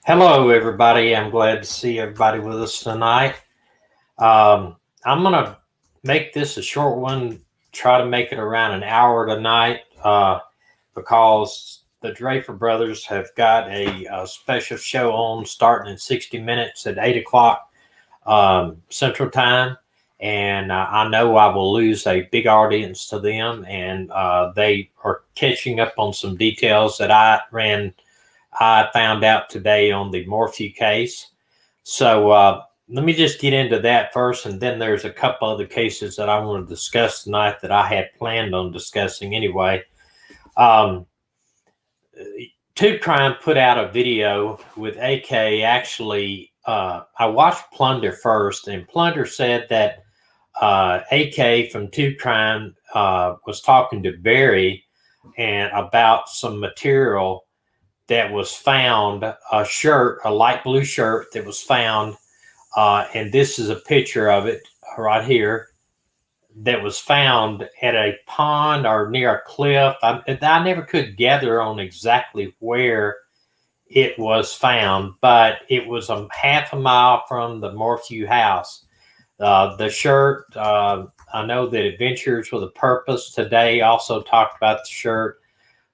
Hello, everybody. I'm glad to see everybody with us tonight. I'm going to make this a short one, try to make it around an hour tonight because the Draper brothers have got a special show on starting in 60 minutes at 8 o'clock Central Time. And I know I will lose a big audience to them, and they are catching up on some details that I found out today on the Morphew case. So let me just get into that first, and then there's a couple other cases that I want to discuss tonight that I had planned on discussing anyway. Tube Crime put out a video with AK. Actually, I watched Plunder first, and Plunder said that AK from Tube Crime was talking to Barry and about some material that was found, a shirt, a light blue shirt that was found, and this is a picture of it right here, that was found at a pond or near a cliff. I never could gather on exactly where it was found, but it was a half a mile from the Morphew house. The shirt, I know that Adventures with a Purpose today also talked about the shirt.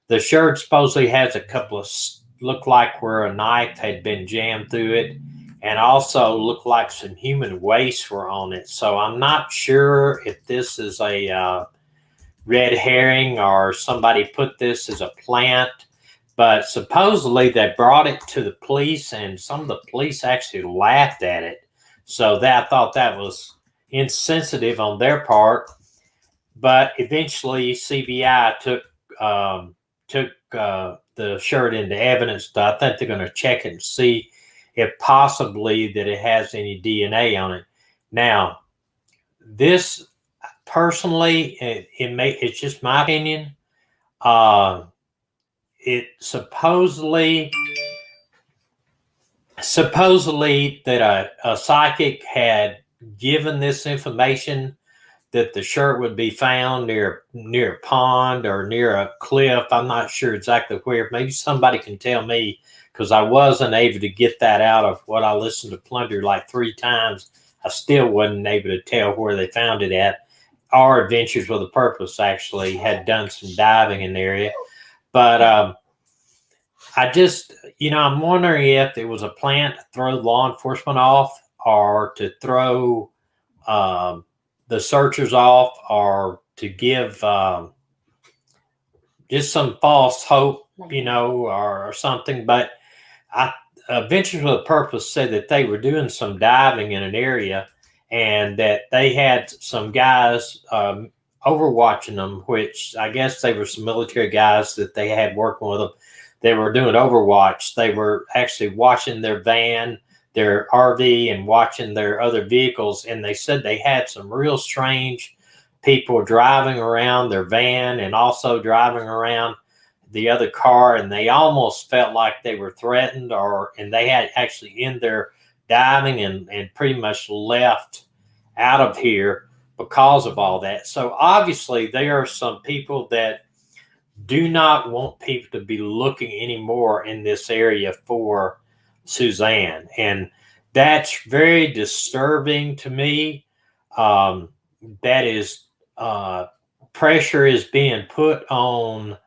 The shirt supposedly has a couple of look like where a knife had been jammed through it, and also looked like some human waste were on it. So I'm not sure if this is a red herring or somebody put this as a plant, but supposedly they brought it to the police, and some of the police actually laughed at it. So I thought that was insensitive on their part. But eventually CBI took the shirt into evidence. I think they're going to check it and see if possibly that it has any DNA on it. Now, this personally, it's just my opinion. It supposedly that a psychic had given this information, that the shirt would be found near a pond or near a cliff. I'm not sure exactly where. Maybe somebody can tell me, because I wasn't able to get that out of what I listened to Plunder like 3 times. I still wasn't able to tell where they found it at. Our Adventures with a Purpose actually had done some diving in the area. But I just, I'm wondering if it was a plan to throw law enforcement off, or to throw the searchers off, or to give just some false hope, or something. But Adventures with a Purpose said that they were doing some diving in an area, and that they had some guys overwatching them, which I guess they were some military guys that they had working with them. They were doing overwatch. They were actually watching their van, their RV, and watching their other vehicles. And they said they had some real strange people driving around their van and also driving around the other car. And they almost felt like they were threatened, and they had actually in their diving and pretty much left out of here because of all that. So obviously there are some people that do not want people to be looking anymore in this area for Suzanne, and that's very disturbing to me. That is pressure is being put on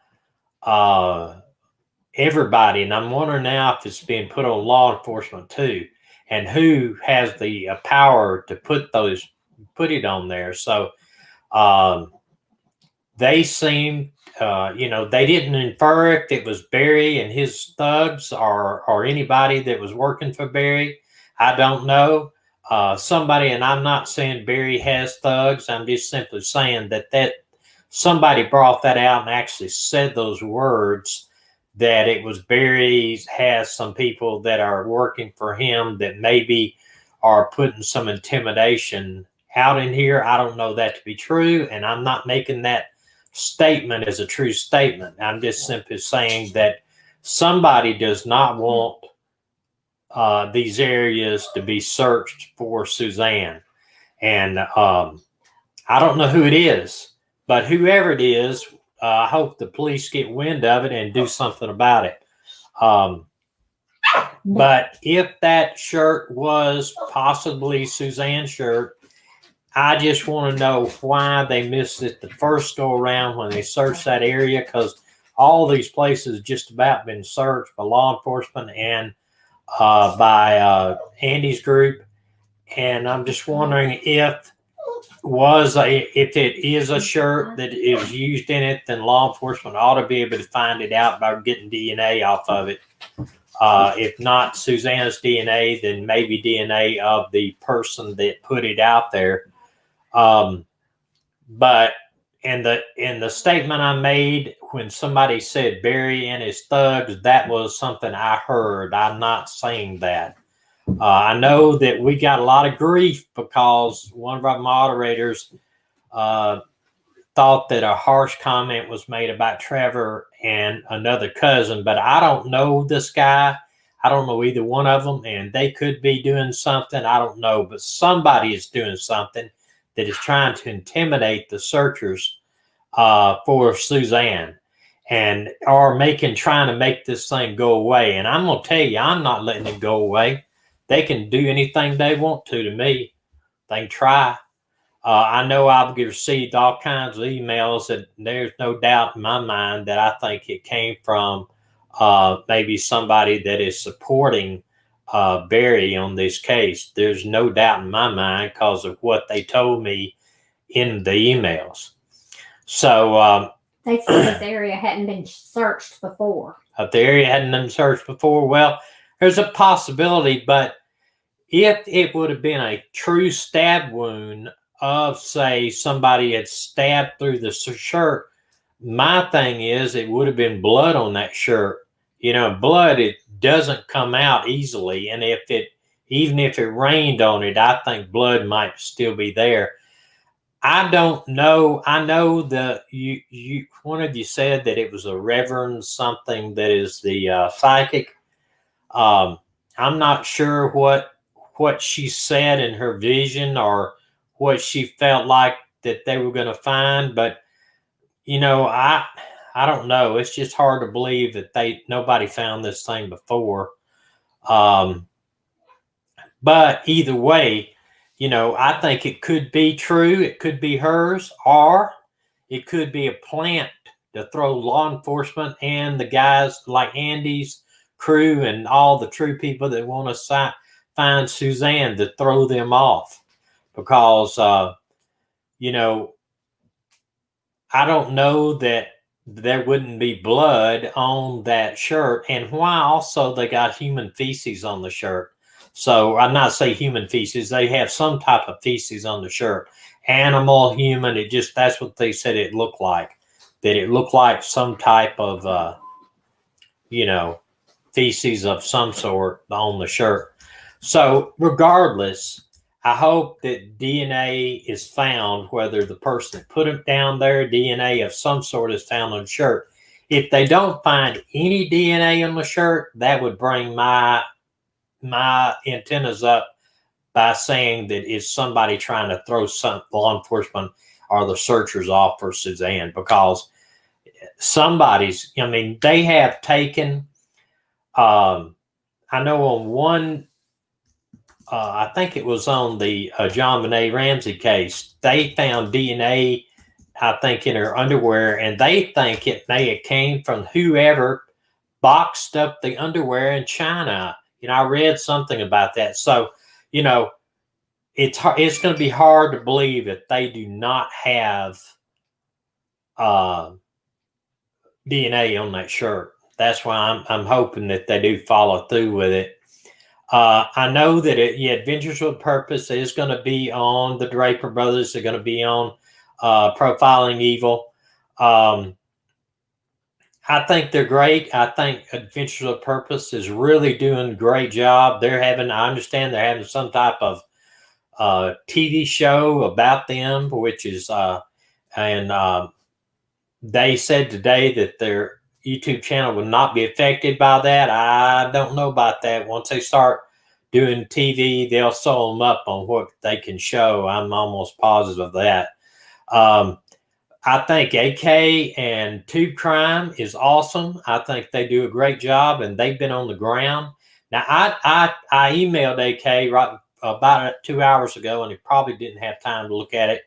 everybody, and I'm wondering now if it's being put on law enforcement too, and who has the power to put it on there. So they seem, they didn't infer if it was Barry and his thugs or anybody that was working for Barry. I don't know. Somebody, and I'm not saying Barry has thugs. I'm just simply saying that somebody brought that out and actually said those words, that it was Barry has some people that are working for him that maybe are putting some intimidation out in here. I don't know that to be true, and I'm not making that statement as a true statement. I'm just simply saying that somebody does not want these areas to be searched for Suzanne. And I don't know who it is, but whoever it is, I hope the police get wind of it and do something about it. But if that shirt was possibly Suzanne's shirt, I just want to know why they missed it the first go around when they searched that area, because all these places just about been searched by law enforcement and by Andy's group. And I'm just wondering if it is a shirt that is used in it, then law enforcement ought to be able to find it out by getting DNA off of it. If not Suzanne's DNA, then maybe DNA of the person that put it out there. But in the statement I made when somebody said Barry and his thugs, that was something I heard. I'm not saying that. I know that we got a lot of grief because one of our moderators thought that a harsh comment was made about Trevor and another cousin, but I don't know this guy. I don't know either one of them, and they could be doing something. I don't know, but somebody is doing something that is trying to intimidate the searchers for Suzanne and are trying to make this thing go away. And I'm going to tell you, I'm not letting it go away. They can do anything they want to me. They can try. I know I've received all kinds of emails, and there's no doubt in my mind that I think it came from maybe somebody that is supporting Barry on this case. There's no doubt in my mind because of what they told me in the emails. So they said this area hadn't been searched before. If the area hadn't been searched before, well, there's a possibility, but if it would have been a true stab wound of, say, somebody had stabbed through the shirt, my thing is it would have been blood on that shirt. You know, blood, it doesn't come out easily, and even if it rained on it, I think blood might still be there. I don't know. I know that one of you said that it was a reverend something that is the psychic. I'm not sure what she said in her vision or what she felt like that they were going to find, but you know, I don't know. It's just hard to believe that nobody found this thing before. But either way, you know, I think it could be true. It could be hers, or it could be a plant to throw law enforcement and the guys like Andy's crew and all the true people that want to find Suzanne to throw them off. Because, you know, I don't know that there wouldn't be blood on that shirt, and why also they got human feces on the shirt. So I'm not saying human feces, they have some type of feces on the shirt. Animal, human, that's what they said it looked like. That it looked like some type of, you know, feces of some sort on the shirt. So regardless, I hope that DNA is found, whether the person that put it down there, DNA of some sort is found on the shirt. If they don't find any DNA on the shirt, that would bring my antennas up by saying that it's somebody trying to throw some law enforcement or the searchers off for Suzanne, because they have taken, I know on one, I think it was on the John Benet Ramsey case, they found DNA, I think, in her underwear, and they think it may have came from whoever boxed up the underwear in China. You know, I read something about that. So, you know, it's going to be hard to believe that they do not have DNA on that shirt. That's why I'm hoping that they do follow through with it. I know that Adventures with Purpose is going to be on the Draper Brothers. They're going to be on Profiling Evil. I think they're great. I think Adventures with Purpose is really doing a great job. I understand they're having some type of TV show about them, which is, they said today that their YouTube channel will not be affected by that. I don't know about that. Once they start doing TV, they'll sew them up on what they can show. I'm almost positive of that. I think AK and Tube Crime is awesome. I think they do a great job, and they've been on the ground. Now, I emailed AK right about 2 hours ago, and he probably didn't have time to look at it.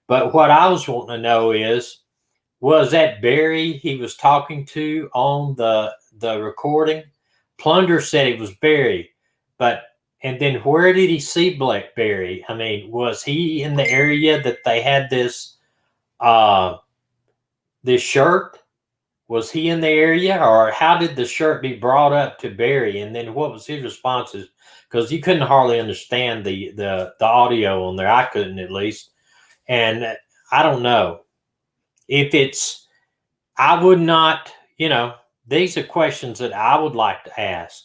But what I was wanting to know is, was that Barry he was talking to on the recording? Plunder said it was Barry, and then where did he see Barry? I mean, was he in the area that they had this this shirt? Was he in the area, or how did the shirt be brought up to Barry? And then what was his responses? Because you couldn't hardly understand the audio on there. I couldn't, at least. And I don't know if it's. I would not. These are questions that I would like to ask.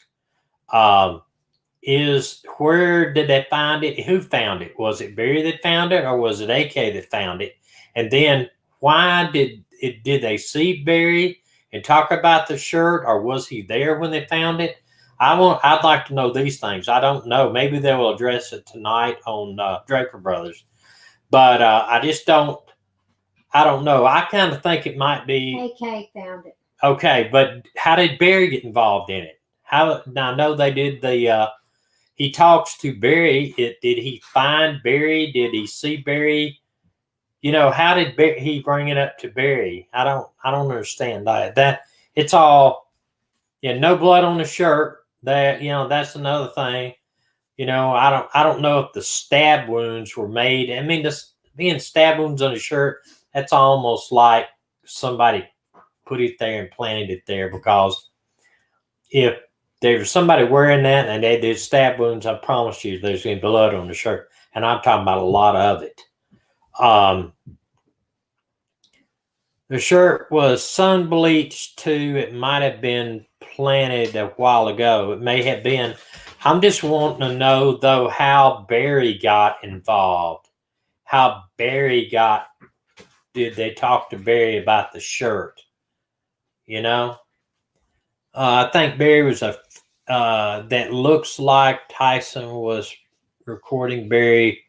Is where did they find it? Who found it? Was it Barry that found it, or was it AK that found it? And then why did they see Barry and talk about the shirt, or was he there when they found it? I'd like to know these things. I don't know. Maybe they will address it tonight on Draper Brothers, but I just don't. I don't know. I kind of think it might be AK found it. Okay, but how did Barry get involved in it? Now I know they did the. He talks to Barry. Did he find Barry? Did he see Barry? How did he bring it up to Barry? I don't understand that. That it's all, no blood on the shirt. That that's another thing. I don't know if the stab wounds were made. I mean, this being stab wounds on a shirt, that's almost like somebody put it there and planted it there, because if there's somebody wearing that and they did stab wounds, I promise you there's going to be blood on the shirt. And I'm talking about a lot of it. The shirt was sun bleached too. It might have been planted a while ago. It may have been. I'm just wanting to know, though, how Barry got involved. How Barry did they talk to Barry about the shirt? I think Barry was that looks like Tyson was recording Barry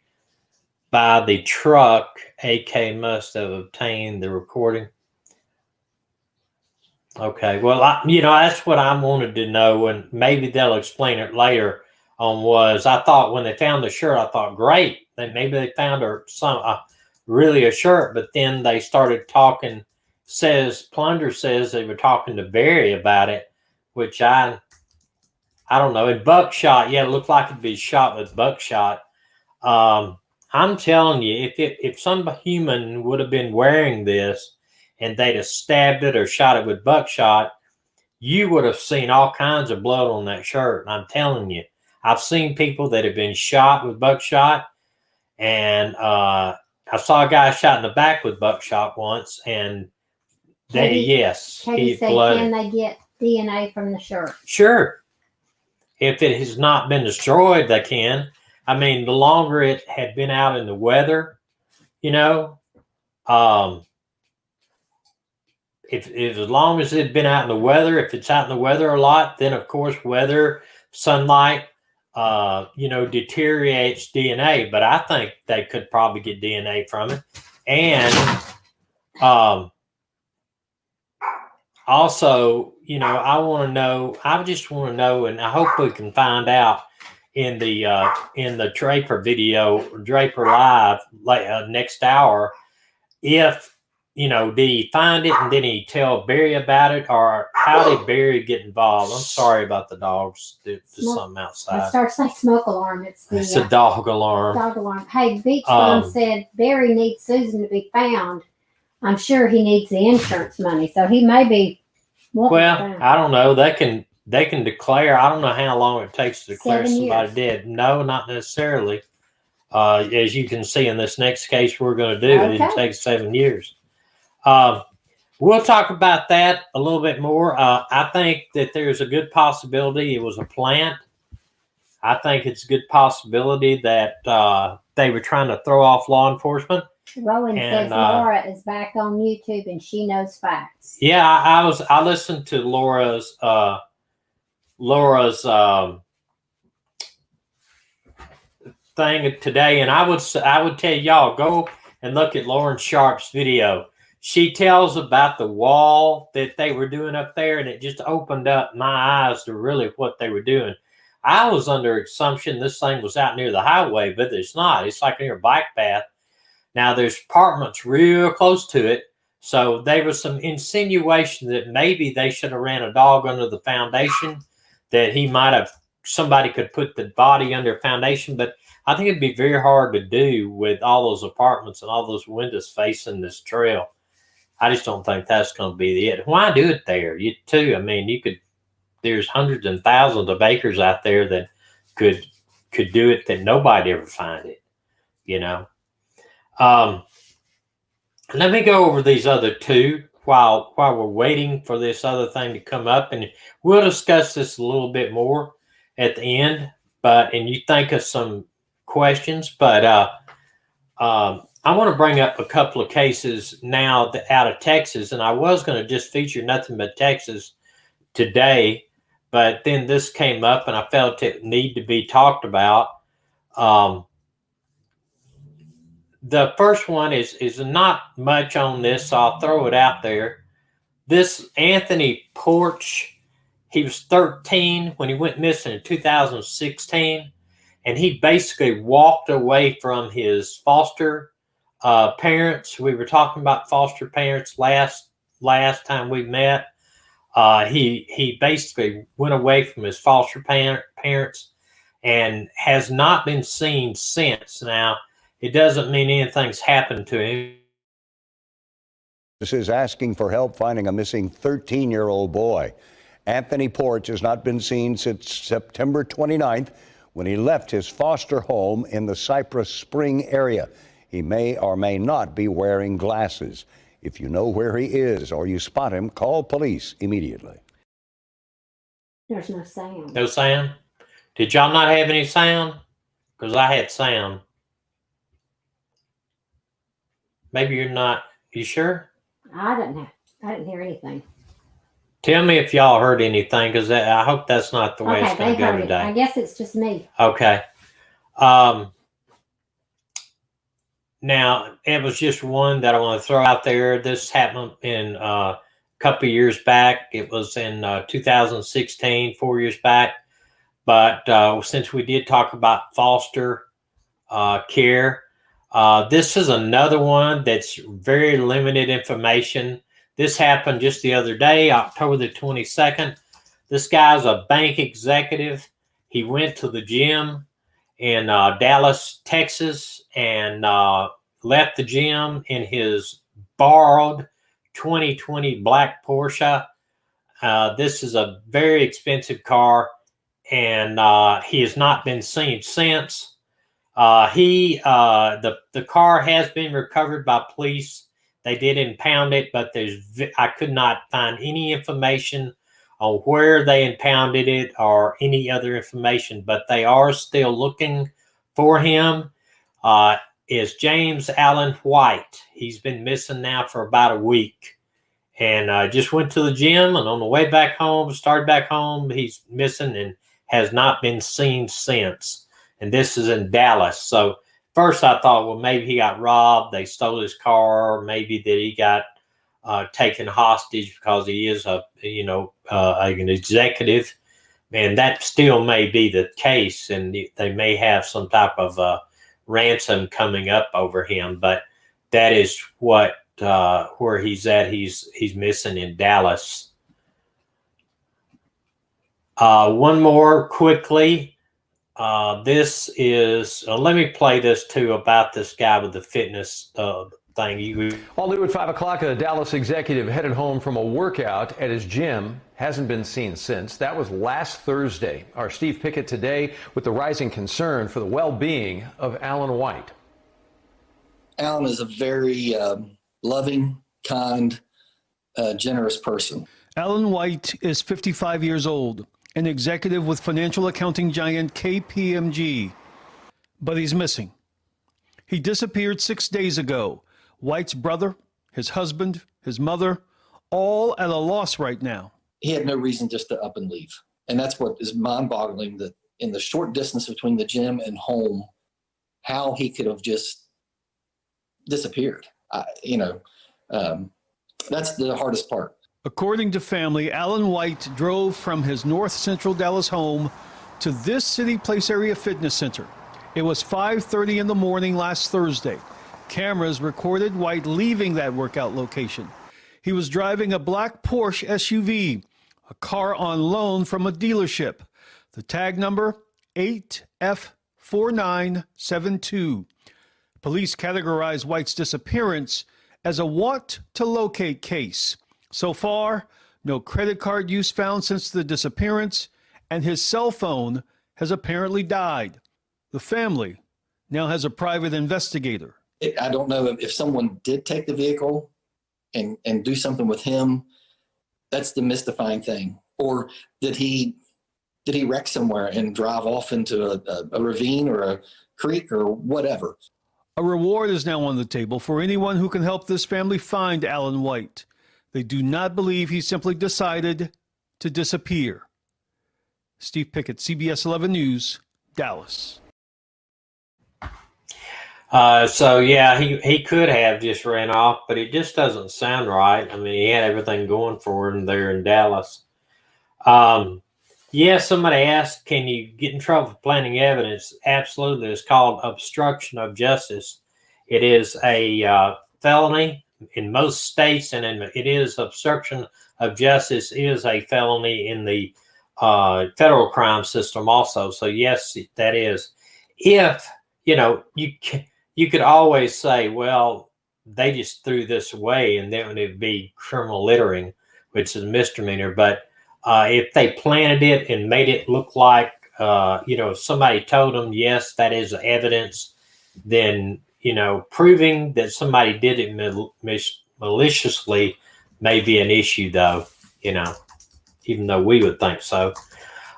by the truck. AK must have obtained the recording. Okay, well, that's what I wanted to know, and maybe they'll explain it later on. I thought when they found the shirt, I thought, great, that maybe they found really a shirt, but then they started talking. Plunder says they were talking to Barry about it, which I don't know. And buckshot, it looked like it'd be shot with buckshot. I'm telling you, if some human would have been wearing this and they'd have stabbed it or shot it with buckshot, you would have seen all kinds of blood on that shirt. And I'm telling you, I've seen people that have been shot with buckshot, and I saw a guy shot in the back with buckshot once, and Katie said, can they get DNA from the shirt? Sure. If it has not been destroyed, they can. I mean, the longer it had been out in the weather, if as long as it had been out in the weather, if it's out in the weather a lot, then of course weather, sunlight, deteriorates DNA. But I think they could probably get DNA from it, and also, I just want to know, and I hope we can find out in the Draper video, Draper Live, next hour, if did he find it and then he tell Barry about it, or how did Barry get involved? I'm sorry about the dogs. There's something outside. It starts like smoke alarm. It's a dog alarm. Dog alarm. Hey, Beach Bum said Barry needs Susan to be found. I'm sure he needs the insurance money, so he may be. Well, I don't know. They can declare. I don't know how long it takes to declare 7 somebody years. dead. No, not necessarily. As you can see in this next case we're going to do, it takes 7 years. We'll talk about that a little bit more. I think that there's a good possibility it was a plant. I think it's a good possibility that they were trying to throw off law enforcement. Rowan says Laura is back on YouTube and she knows facts. Yeah, I listened to Laura's thing today, and I would tell y'all, go and look at Lauren Sharp's video. She tells about the wall that they were doing up there, and it just opened up my eyes to really what they were doing. I was under assumption this thing was out near the highway, but it's not. It's like near a bike path. Now there's apartments real close to it. So there was some insinuation that maybe they should have ran a dog under the foundation, that he might have, somebody could put the body under a foundation. But I think it'd be very hard to do with all those apartments and all those windows facing this trail. I just don't think that's going to be it. Why do it there? I mean, you could, there's hundreds and thousands of acres out there that could do it, that nobody ever find it, you know. Let me go over these other two while we're waiting for this other thing to come up, and we'll discuss this a little bit more at the end. And you think of some questions, but I want to bring up a couple of cases now out of Texas, and I was going to just feature nothing but Texas today, but then this came up, and I felt it need to be talked about. The first one is not much on this, so I'll throw it out there. This Anthony Porch, he was 13 when he went missing in 2016, and he basically walked away from his foster parents. We were talking about foster parents last time we met. He basically went away from his foster parents and has not been seen since. Now, it doesn't mean anything's happened to him. This is asking for help finding a missing 13-year-old boy. Anthony Porch has not been seen since September 29th when he left his foster home in the Cypress Spring area. He may or may not be wearing glasses. If you know where he is or you spot him, call police immediately. There's no sound. No sound? Did y'all not have any sound? Because I had sound. Maybe you're not. You sure? I didn't hear anything. Tell me if y'all heard anything, because I hope that's not the way it's going to go today. I guess it's just me. Okay. Now, it was just one that I want to throw out there. This happened in a couple of years back. It was in 2016, 4 years back. But since we did talk about foster care, this is another one that's very limited information. This happened just the other day, October the 22nd. This guy's a bank executive. He went to the gym in Dallas, Texas, and left the gym in his borrowed 2020 black Porsche. This is a very expensive car, and he has not been seen since. The car has been recovered by police. They did impound it, but I could not find any information on where they impounded it or any other information, but they are still looking for him. Is James Allen White. He's been missing now for about a week, and just went to the gym, and on the way back home, started back home, he's missing and has not been seen since. And this is in Dallas. So first I thought, well, maybe he got robbed. They stole his car. Maybe that he got taken hostage because he is an executive. And that still may be the case. And they may have some type of ransom coming up over him. But that is what where he's at. He's missing in Dallas. One more quickly. This is, let me play this too about this guy with the fitness thing. All new at 5 o'clock, a Dallas executive headed home from a workout at his gym. Hasn't been seen since. That was last Thursday. Our Steve Pickett today with the rising concern for the well-being of Allen White. Allen is a very loving, kind, generous person. Allen White is 55 years old, an executive with financial accounting giant KPMG, but he's missing. He disappeared 6 days ago. White's brother, his husband, his mother, all at a loss right now. He had no reason just to up and leave. And that's what is mind-boggling, that in the short distance between the gym and home, how he could have just disappeared. That's the hardest part. According to family, Allen White drove from his north central Dallas home to this City Place area fitness center. It was 5:30 in the morning last Thursday. Cameras recorded White leaving that workout location. He was driving a black Porsche SUV, a car on loan from a dealership. The tag number 8F4972. Police categorize White's disappearance as a want to locate case. So far, no credit card use found since the disappearance, and his cell phone has apparently died. The family now has a private investigator. I don't know if someone did take the vehicle and do something with him. That's the mystifying thing. Or did he wreck somewhere and drive off into a ravine or a creek or whatever? A reward is now on the table for anyone who can help this family find Alan White. They do not believe he simply decided to disappear. Steve Pickett, CBS 11 News, Dallas. So yeah, he could have just ran off, but it just doesn't sound right. I mean, he had everything going for him there in Dallas. Yeah, somebody asked, can you get in trouble for planting evidence? Absolutely. It's called obstruction of justice. It is a felony in most states, and it is obstruction of justice is a felony in the federal crime system also. So yes, that is. If, you could always say, well, they just threw this away, and then it'd be criminal littering, which is a misdemeanor. But if they planted it and made it look like, if somebody told them, yes, that is evidence, then, proving that somebody did it maliciously may be an issue, though, even though we would think so.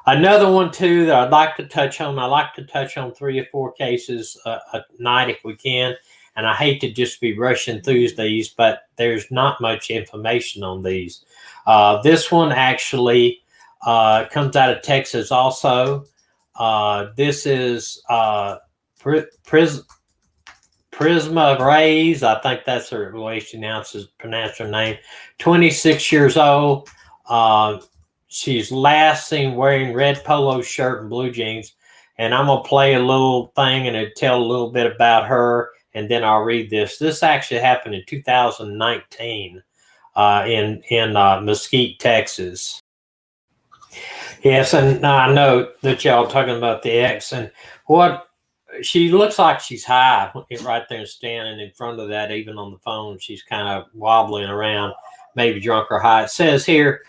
Another one, too, that I'd like to touch on, I like to touch on 3 or 4 cases a night if we can. And I hate to just be rushing through these, but there's not much information on these. This one actually comes out of Texas also. This is Prisma Reyes. I think that's the way she pronounced her name. 26 years old. She's last seen wearing red polo shirt and blue jeans. And I'm going to play a little thing and it'll tell a little bit about her. And then I'll read this. This actually happened in 2019 in Mesquite, Texas. Yes, and I know that y'all talking about the ex. And what she looks like she's high right there standing in front of that, even on the phone. She's kind of wobbling around, maybe drunk or high. It says here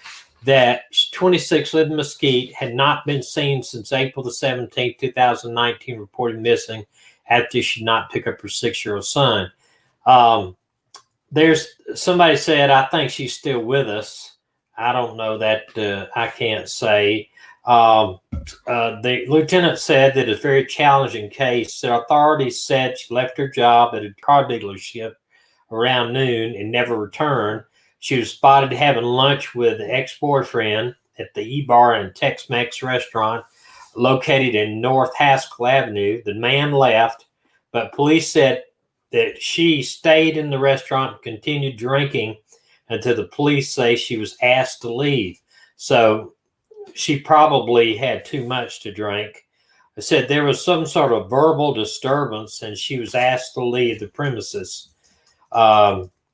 that 26 lived in Mesquite, had not been seen since April the 17th, 2019, reported missing after she did not pick up her 6-year-old son. There's somebody said, I think she's still with us. I don't know that. I can't say. The lieutenant said that it's a very challenging case. The authorities said she left her job at a car dealership around noon and never returned. She was spotted having lunch with an ex-boyfriend at the E-Bar and Tex-Mex restaurant located in North Haskell Avenue. The man left, but police said that she stayed in the restaurant and continued drinking until the police say she was asked to leave. So she probably had too much to drink. They said there was some sort of verbal disturbance and she was asked to leave the premises.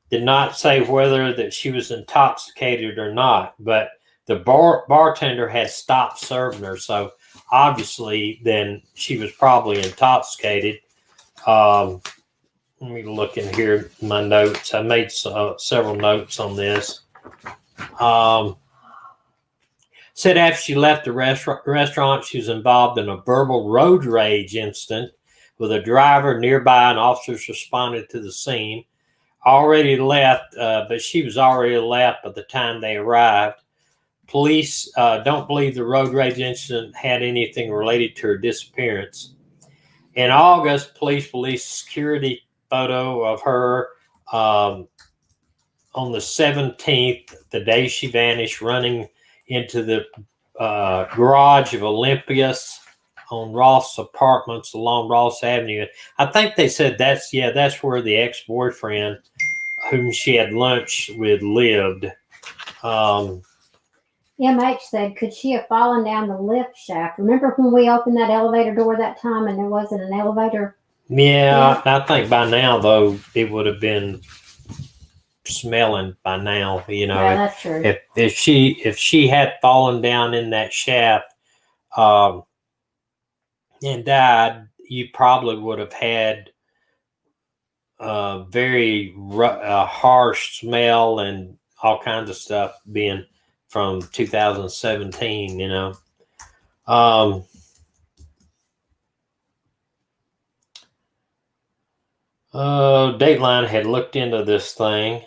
Did not say whether that she was intoxicated or not, but the bartender had stopped serving her. So obviously then she was probably intoxicated. Let me look in here at my notes. I made several notes on this. Said after she left the restaurant, she was involved in a verbal road rage incident with a driver nearby, and officers responded to the scene. Already left, but she was already left by the time they arrived. Police don't believe the road rage incident had anything related to her disappearance. In August, police released a security photo of her on the 17th, the day she vanished, running into the garage of Olympias on Ross Apartments along Ross Avenue. I think they said that's where the ex-boyfriend whom she had lunch with lived. MH said, could she have fallen down the lift shaft? Remember when we opened that elevator door that time and there wasn't an elevator? Yeah, I think by now though it would have been smelling by now. You know, Yeah, that's true. If she had fallen down in that shaft and died, you probably would have had a very harsh smell and all kinds of stuff being from 2017. You know. Dateline had looked into this thing,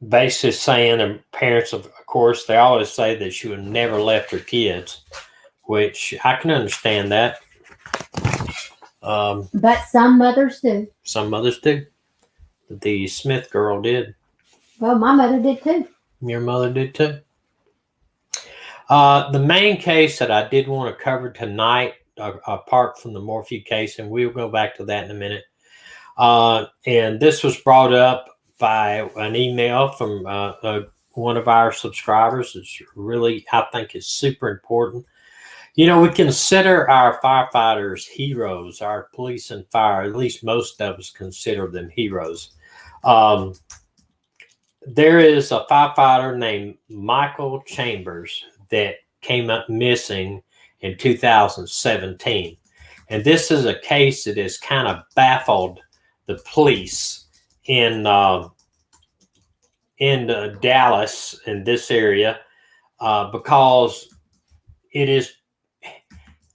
basically saying, and parents, of course, they always say that she would never left her kids, which I can understand that. But some mothers do. Some mothers do. The Smith girl did. Well, my mother did too. Your mother did too. The main case that I did want to cover tonight, apart from the Morphew case, and we'll go back to that in a minute. And this was brought up by an email from one of our subscribers. It's really, I think it's super important. You know, we consider our firefighters heroes, our police and fire, at least most of us consider them heroes. There is a firefighter named Michael Chambers that came up missing in 2017. And this is a case that has kind of baffled the police in Dallas, in this area, because it is,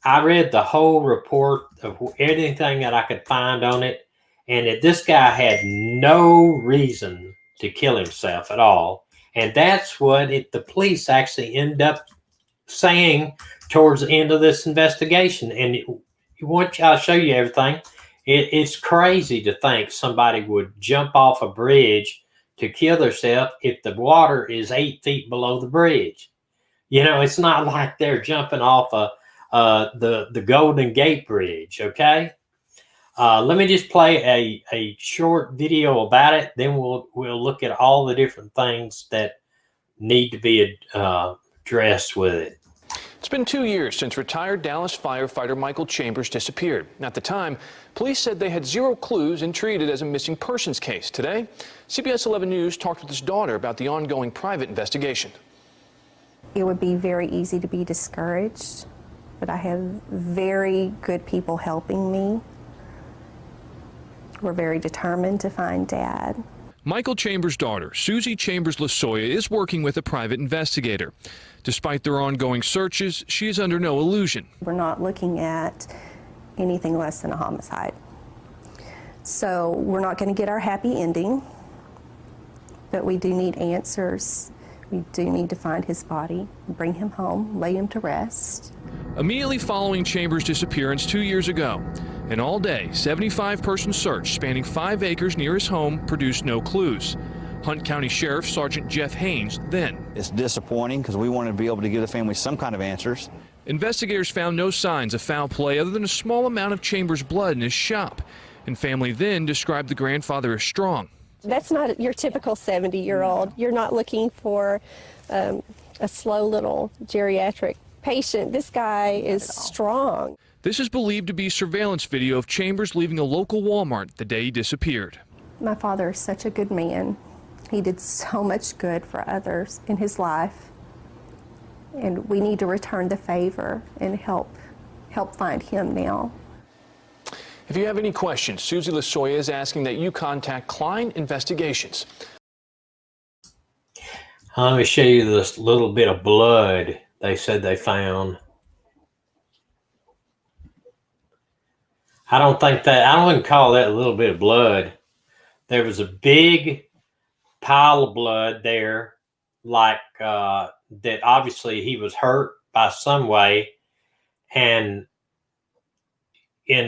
I read the whole report of anything that I could find on it, and that this guy had no reason to kill himself at all. And that's what the police actually end up saying towards the end of this investigation. And I'll show you everything. It's crazy to think somebody would jump off a bridge to kill themselves if the water is 8 feet below the bridge. You know, it's not like they're jumping off the Golden Gate Bridge, okay? Let me just play a short video about it. Then we'll look at all the different things that need to be addressed with it. It's been 2 years since retired Dallas firefighter Michael Chambers disappeared. At the time, police said they had zero clues and treated it as a missing persons case. Today, CBS 11 News talked with his daughter about the ongoing private investigation. It would be very easy to be discouraged, but I have very good people helping me. We're very determined to find Dad. Michael Chambers' daughter, Susie Chambers Lasoya, is working with a private investigator. Despite their ongoing searches, she is under no illusion. We're not looking at anything less than a homicide. So we're not going to get our happy ending, but we do need answers. We do need to find his body, bring him home, lay him to rest. Immediately following Chambers' disappearance 2 years ago, an all-day, 75-person search spanning 5 acres near his home produced no clues. Hunt County Sheriff Sergeant Jeff Haynes then. It's disappointing because we wanted to be able to give the family some kind of answers. Investigators found no signs of foul play other than a small amount of Chambers' blood in his shop. And family then described the grandfather as strong. That's not your typical 70-year-old. You're not looking for a slow little geriatric patient. This guy is strong. This is believed to be surveillance video of Chambers leaving a local Walmart the day he disappeared. My father is such a good man. He did so much good for others in his life. And we need to return the favor and help find him now. If you have any questions, Susie Lasoya is asking that you contact Klein Investigations. Let me show you this little bit of blood they said they found. I don't even call that a little bit of blood. There was a big pile of blood there, like that obviously he was hurt by some way. And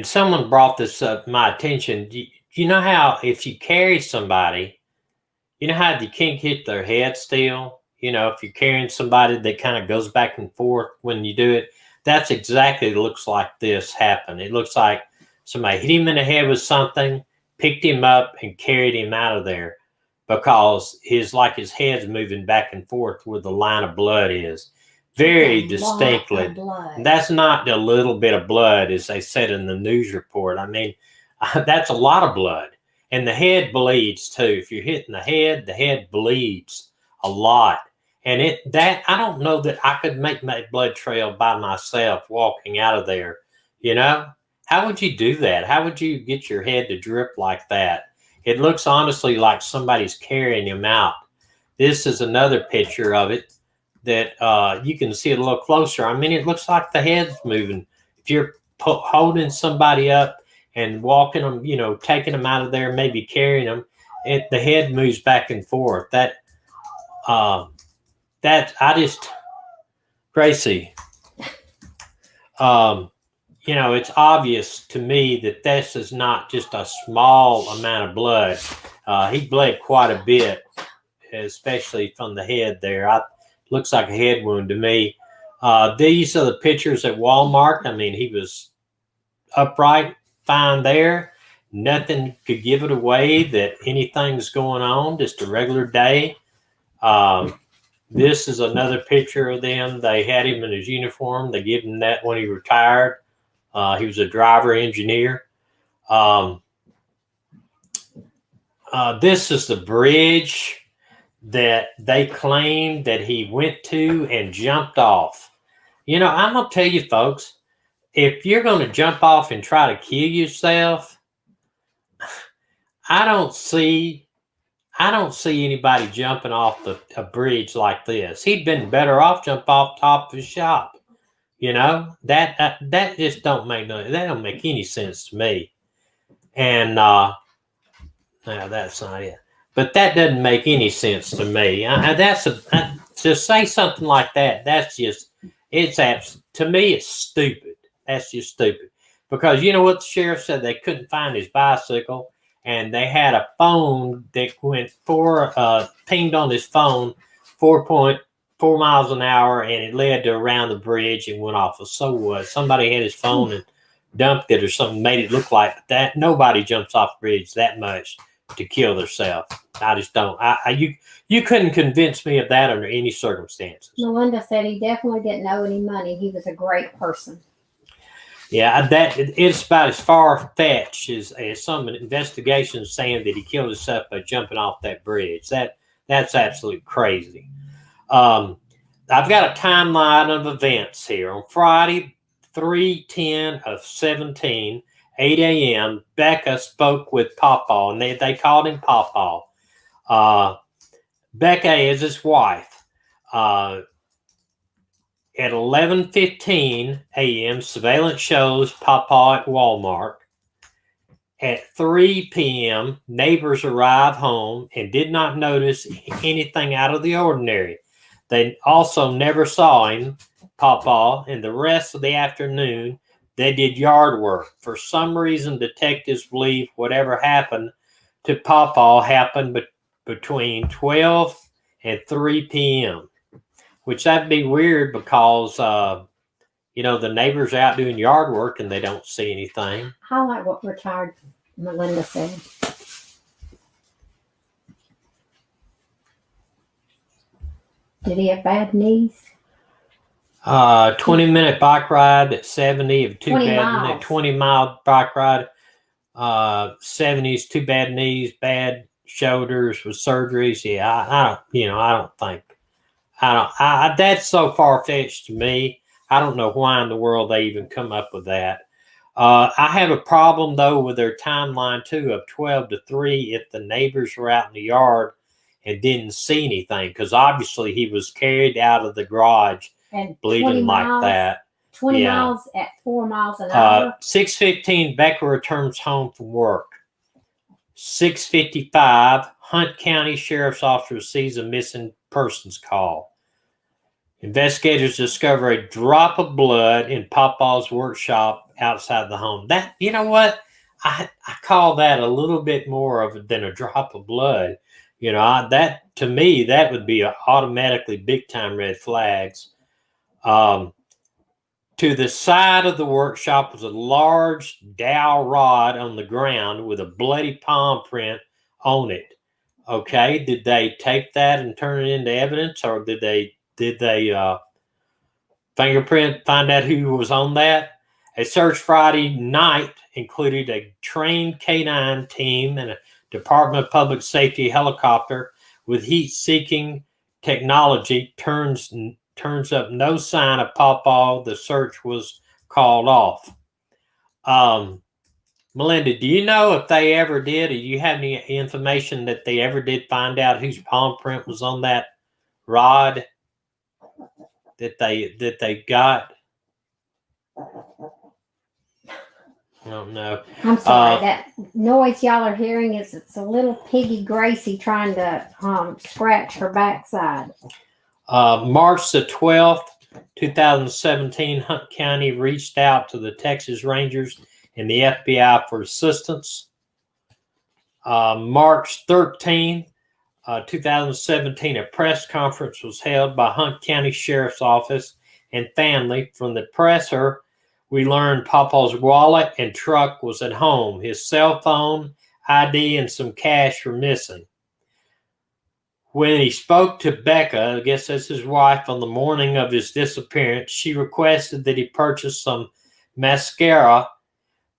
someone brought this up to my attention. You know how if you carry somebody, you know how you can't hit their head still? You know, if you're carrying somebody that kind of goes back and forth when you do it, that's exactly, it looks like this happened. It looks like somebody hit him in the head with something, picked him up, and carried him out of there. because his head's moving back and forth where the line of blood is, very distinctly. That's not a little bit of blood, as they said in the news report. I mean, that's a lot of blood, and the head bleeds too. If you're hitting the head bleeds a lot. And I don't know that I could make my blood trail by myself walking out of there. You know, how would you do that? How would you get your head to drip like that? It looks honestly like somebody's carrying him out. This is another picture of it that you can see it a little closer. I mean, it looks like the head's moving. If you're holding somebody up and walking them, you know, taking them out of there, maybe carrying them, the head moves back and forth. Gracie, you know, it's obvious to me that this is not just a small amount of blood. He bled quite a bit, especially from the head there. Looks like a head wound to me. These are the pictures at Walmart. I mean, he was upright, fine there. Nothing could give it away that anything's going on, just a regular day. This is another picture of them. They had him in his uniform. They gave him that when he retired. He was a driver engineer. This is the bridge that they claimed that he went to and jumped off. You know, I'm going to tell you, folks, if you're going to jump off and try to kill yourself, I don't see anybody jumping off a bridge like this. He'd been better off jump off top of his shop. You know, that just don't make any sense to me. And no, that's not it. But that doesn't make any sense to me. To say something like that, to me, it's stupid. That's just stupid. Because you know what the sheriff said? They couldn't find his bicycle. And they had a phone that went pinged on his phone 4.4 miles an hour, and it led to around the bridge and went off. So what? Somebody had his phone and dumped it or something, made it look like that. Nobody jumps off the bridge that much to kill themselves. I just don't. You couldn't convince me of that under any circumstances. Melinda said he definitely didn't owe any money. He was a great person. Yeah, it's about as far-fetched as some investigations saying that he killed himself by jumping off that bridge. That's absolutely crazy. I've got a timeline of events here. On Friday, 3/10/17, 8 a.m., Becca spoke with Pawpaw, and they called him Pawpaw. Becca is his wife. At 11:15 a.m., surveillance shows Pawpaw at Walmart. At 3 p.m., neighbors arrived home and did not notice anything out of the ordinary. They also never saw him, Pawpaw, and the rest of the afternoon, they did yard work. For some reason, detectives believe whatever happened to Pawpaw happened between 12 and 3 p.m., which that'd be weird because, you know, the neighbors are out doing yard work and they don't see anything. I like what retired Melinda said. Did he have bad knees? 20-minute bike ride at 70 of 20-mile bike ride. 70s, two bad knees, bad shoulders with surgeries. Yeah, I don't think. That's so far-fetched to me. I don't know why in the world they even come up with that. I have a problem, though, with their timeline, too, of 12 to 3 if the neighbors were out in the yard and didn't see anything, because obviously he was carried out of the garage and bleeding like that. 20 miles at 4 miles an hour. 6:15, Becca returns home from work. 6:55, Hunt County Sheriff's Office receives a missing persons call. Investigators discover a drop of blood in Pawpaw's workshop outside the home. That, you know what? I call that a little bit more than a drop of blood. You know, that to me, that would be automatically big time red flags. To the side of the workshop was a large dowel rod on the ground with a bloody palm print on it. Okay, did they take that and turn it into evidence, or did they fingerprint find out who was on that? A search Friday night included a trained K-9 team and a Department of Public Safety helicopter with heat-seeking technology. Turns up no sign of Pawpaw. The search was called off. Melinda, do you know if they ever did, or you have any information that they ever did find out whose palm print was on that rod that they got? I don't know. I'm sorry. That noise y'all are hearing it's a little piggy Gracie trying to scratch her backside. March the 12th, 2017, Hunt County reached out to the Texas Rangers and the FBI for assistance. March 13th, 2017, a press conference was held by Hunt County Sheriff's Office and family. From the presser, we learned Pawpaw's wallet and truck was at home. His cell phone, ID, and some cash were missing. When he spoke to Becca, I guess that's his wife, on the morning of his disappearance, she requested that he purchase some mascara.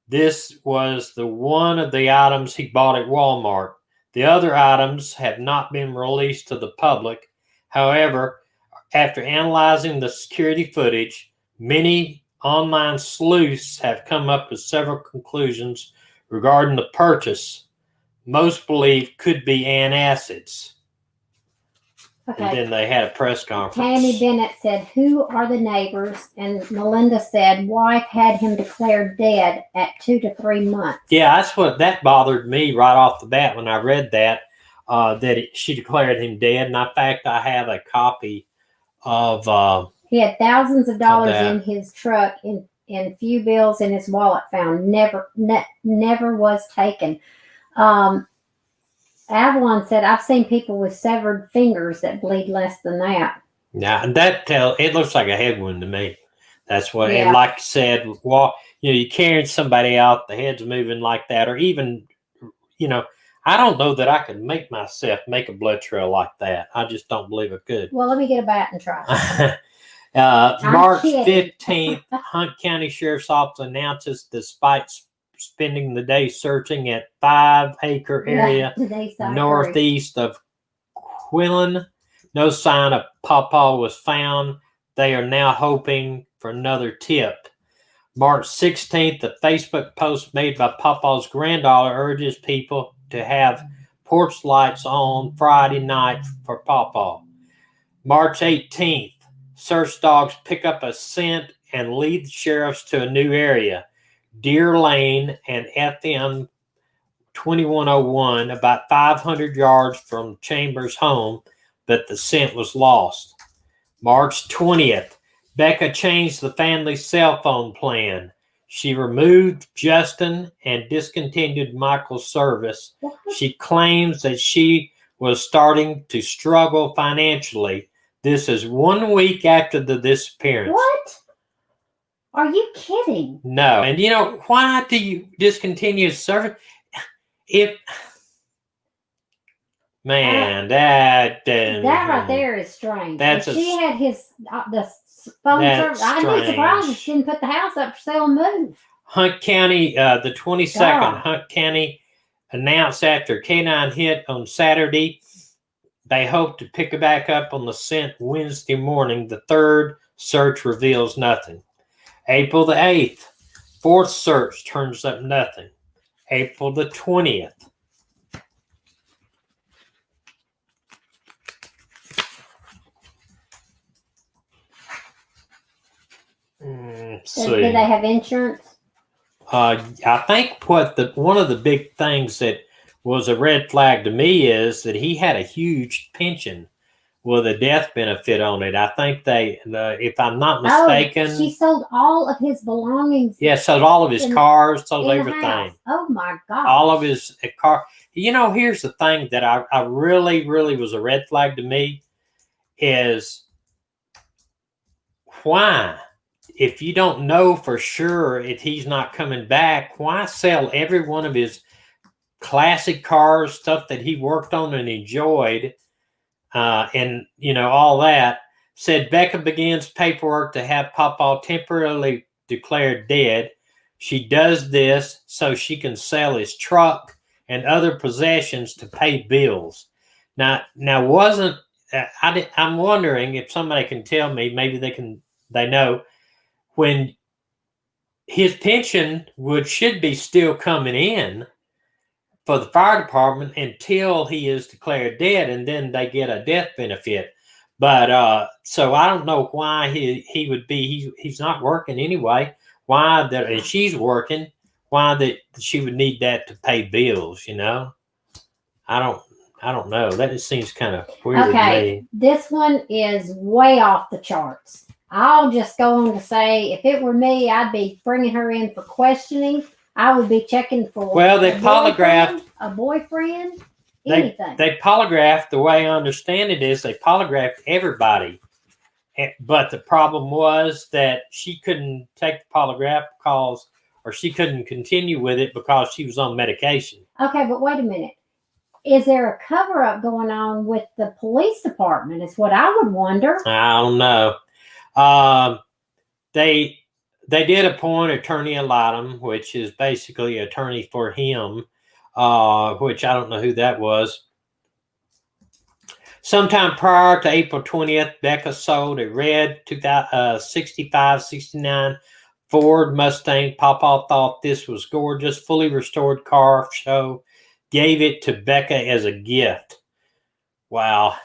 This was the one of the items he bought at Walmart. The other items have not been released to the public. However, after analyzing the security footage, many online sleuths have come up with several conclusions regarding the purchase. Most believe could be antacids. Okay. And then they had a press conference. Tammy Bennett said, "Who are the neighbors?" And Melinda said, "Wife had him declared dead at 2 to 3 months." Yeah, that bothered me right off the bat when I read that, she declared him dead. And in fact, I have a copy of. He had thousands of dollars in his truck and few bills in his wallet found. Never was taken. Avalon said, "I've seen people with severed fingers that bleed less than that." Yeah, and it looks like a head wound to me. That's what, Yeah. and like you said, you're carrying somebody out, the head's moving like that, or even, I don't know that I could make myself make a blood trail like that. I just don't believe I could. Well, let me get a bat and try. March 15th, Hunt County Sheriff's Office announces despite spending the day searching at 5-acre area northeast of Quillen, no sign of Pawpaw was found. They are now hoping for another tip. March 16th, a Facebook post made by Pawpaw's granddaughter urges people to have porch lights on Friday night for Pawpaw. March 18th, search dogs pick up a scent and lead the sheriffs to a new area, Deer Lane and FM 2101, about 500 yards from Chambers' home, but the scent was lost. March 20th, Becca changed the family's cell phone plan. She removed Justin and discontinued Michael's service. She claims that she was starting to struggle financially. This is 1 week after the disappearance. What? Are you kidding? No. And why do you discontinue service? That right there is strange. She had the phone service. I'd be surprised if she didn't put the house up for sale and move. Hunt County, the 22nd, Hunt County announced after K-9 hit on Saturday, they hope to pick it back up on the scent Wednesday morning. The third search reveals nothing. April the 8th, fourth search turns up nothing. April the 20th. Did they have insurance? I think one of the big things that was a red flag to me is that he had a huge pension with a death benefit on it. I think if I'm not mistaken, she sold all of his belongings. Yeah, sold all of his cars, sold everything. Oh my God! All of his car. Here's the thing that I really, really was a red flag to me is why, if you don't know for sure if he's not coming back, why sell every one of his classic cars, stuff that he worked on and enjoyed, and all that. Said Becca begins paperwork to have Papa temporarily declared dead. She does this so she can sell his truck and other possessions to pay bills. Now wasn't I'm wondering if somebody can tell me, maybe they know, when his pension should be still coming in for the fire department until he is declared dead, and then they get a death benefit. But so I don't know why he would be. He's not working anyway. Why that? And she's working. Why that she would need that to pay bills? I don't know. That just seems kind of weird to me. This one is way off the charts. I'll just go on to say, if it were me, I'd be bringing her in for questioning. I would be checking for they polygraphed a boyfriend, anything. They polygraphed. The way I understand it is they polygraphed everybody. But the problem was that she couldn't take the polygraph or she couldn't continue with it because she was on medication. Okay, but wait a minute. Is there a cover-up going on with the police department? Is what I would wonder. I don't know. They did appoint Attorney Alatum, which is basically attorney for him, which I don't know who that was. Sometime prior to April 20th, Becca sold a red 65-69 Ford Mustang. Papa thought this was gorgeous, fully restored car show. Gave it to Becca as a gift. Wow.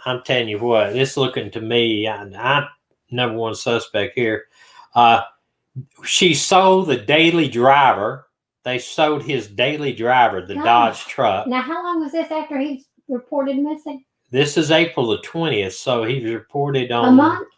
I'm telling you what, it's looking to me, I'm number one suspect here. She sold the daily driver. They sold his daily driver, the Dodge truck. Now, how long was this after he reported missing? This is April the 20th, so he was reported on... A month?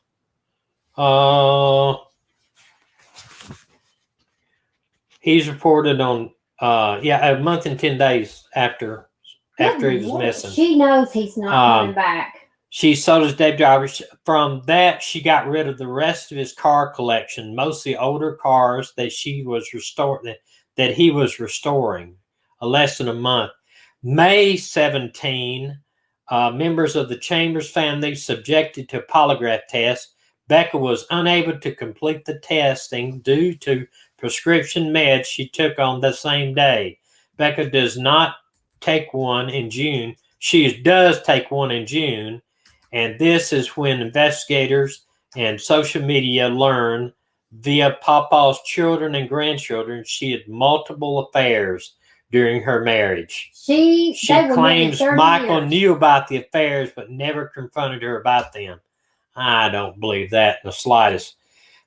He's reported on, a month and 10 days after he was missing. She knows he's not coming back. She sold his daily driver. From that, she got rid of the rest of his car collection, mostly older cars that he was restoring, less than a month. May 17, members of the Chambers family subjected to a polygraph test. Becca was unable to complete the testing due to prescription meds she took on the same day. Becca does not take one in June. She does take one in June. And this is when investigators and social media learn via Papa's children and grandchildren she had multiple affairs during her marriage. She claims Michael knew about the affairs but never confronted her about them. I don't believe that in the slightest.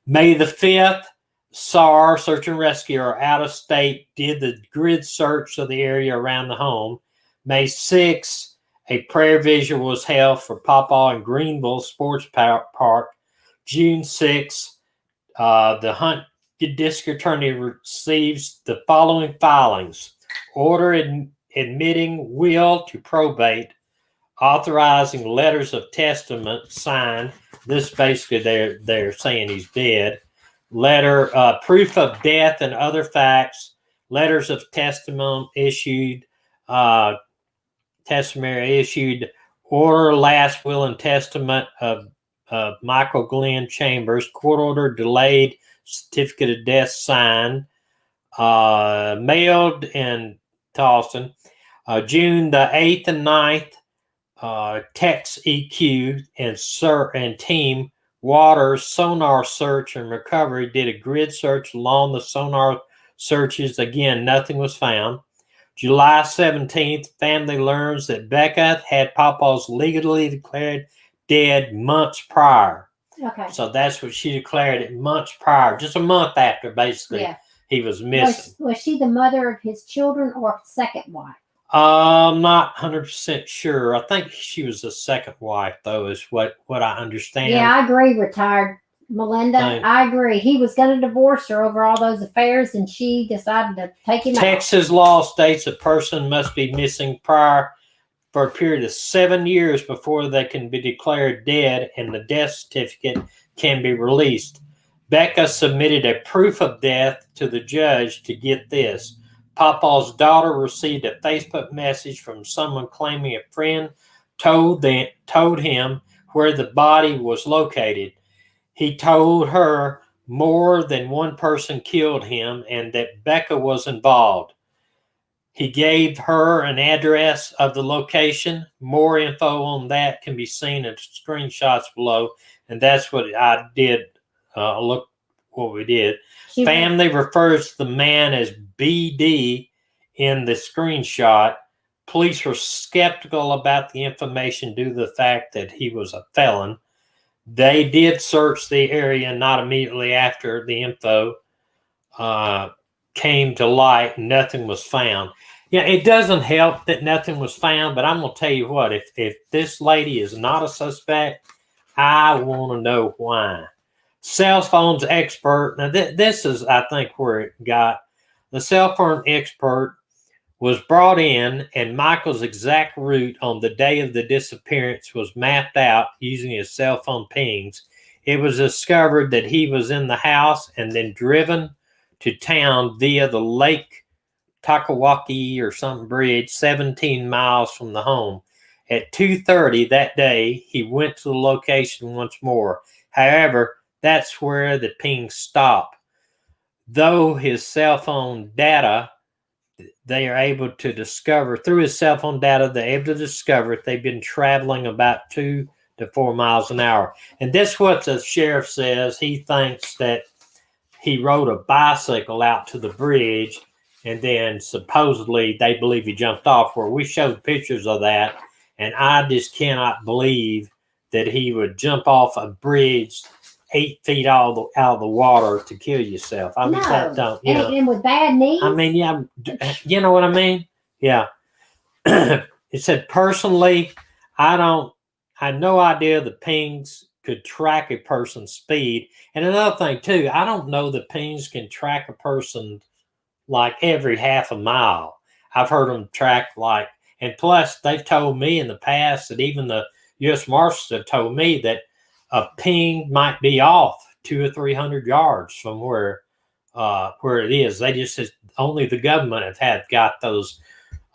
May the 5th, SAR, Search and Rescue, or out of state, did the grid search of the area around the home. May 6th, a prayer vigil was held for Papa in Greenville Sports Park. June 6th, the Hunt District Attorney receives the following filings. Order admitting will to probate, authorizing letters of testament signed. This basically they're saying he's dead. Letter, proof of death and other facts. Letters of testament issued. Testimony issued. Order, last will and testament of Michael Glenn Chambers. Court order delayed. Certificate of death signed. Mailed in Charleston. June the 8th and 9th. Tex EQ and team Waters sonar search and recovery did a grid search along the sonar searches. Again, nothing was found. July 17th, family learns that Becca had Papa's legally declared dead months prior. Okay. So that's what she declared it months prior, just a month after, basically, he was missing. Was she the mother of his children or second wife? I'm not 100% sure. I think she was the second wife, though, is what I understand. Yeah, I agree, retired Melinda. I agree. He was going to divorce her over all those affairs, and she decided to take him out. Texas law states a person must be missing prior for a period of 7 years before they can be declared dead and the death certificate can be released. Becca submitted a proof of death to the judge to get this. Papa's daughter received a Facebook message from someone claiming a friend told him where the body was located. He told her more than one person killed him and that Becca was involved. He gave her an address of the location. More info on that can be seen in screenshots below, and that's what I did. Look what we did. Family refers to the man as BD in the screenshot. Police were skeptical about the information due to the fact that he was a felon. They did search the area not immediately after the info came to light. Nothing was found. Yeah, it doesn't help that nothing was found, but I'm going to tell you what, if this lady is not a suspect, I want to know why. Cell phones expert. Now, this is, I think, where it got. The cell phone expert was brought in, and Michael's exact route on the day of the disappearance was mapped out using his cell phone pings. It was discovered that he was in the house and then driven to town via the Lake Takawaki or something bridge, 17 miles from the home. At 2:30 that day, he went to the location once more. However, that's where the pings stop. Though his cell phone data, they are able to discover, through his cell phone data, they're able to discover they've been traveling about 2 to 4 miles an hour. And this is what the sheriff says. He thinks that he rode a bicycle out to the bridge, and then supposedly they believe he jumped off, where we showed pictures of that. And I just cannot believe that he would jump off a bridge 8 feet out of the water to kill yourself. I mean, that don't, you know. And with bad knees? I mean, yeah, you know what I mean? Yeah. It said, personally, I had no idea the pings could track a person's speed. And another thing, too, I don't know that pings can track a person like every half a mile. I've heard them track like, and plus they've told me in the past that even the U.S. Marshals have told me that a ping might be off 200 or 300 yards from where it is. They just said only the government have got those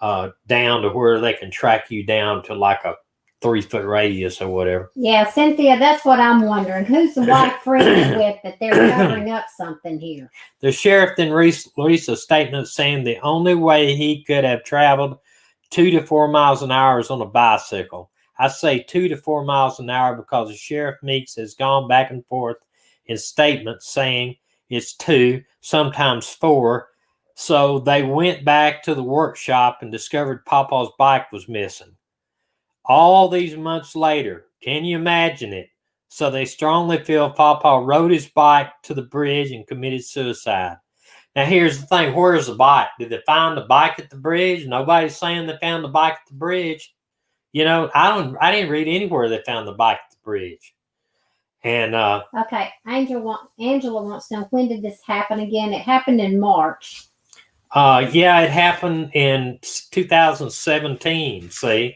down to where they can track you down to like a 3-foot radius or whatever. Yeah, Cynthia, that's what I'm wondering. Who's the white friends with that they're covering up something here? The sheriff then released a statement saying the only way he could have traveled 2 to 4 miles an hour is on a bicycle. I say 2 to 4 miles an hour because the sheriff Meeks has gone back and forth in statements saying it's 2, sometimes 4. So they went back to the workshop and discovered Papa's bike was missing. All these months later, can you imagine it? So they strongly feel Papa rode his bike to the bridge and committed suicide. Now here's the thing, where's the bike? Did they find the bike at the bridge? Nobody's saying they found the bike at the bridge. You know, I didn't read anywhere they found the bike at the bridge. And okay, Angela wants to know, when did this happen again? It happened in March. Yeah, it happened in 2017. See,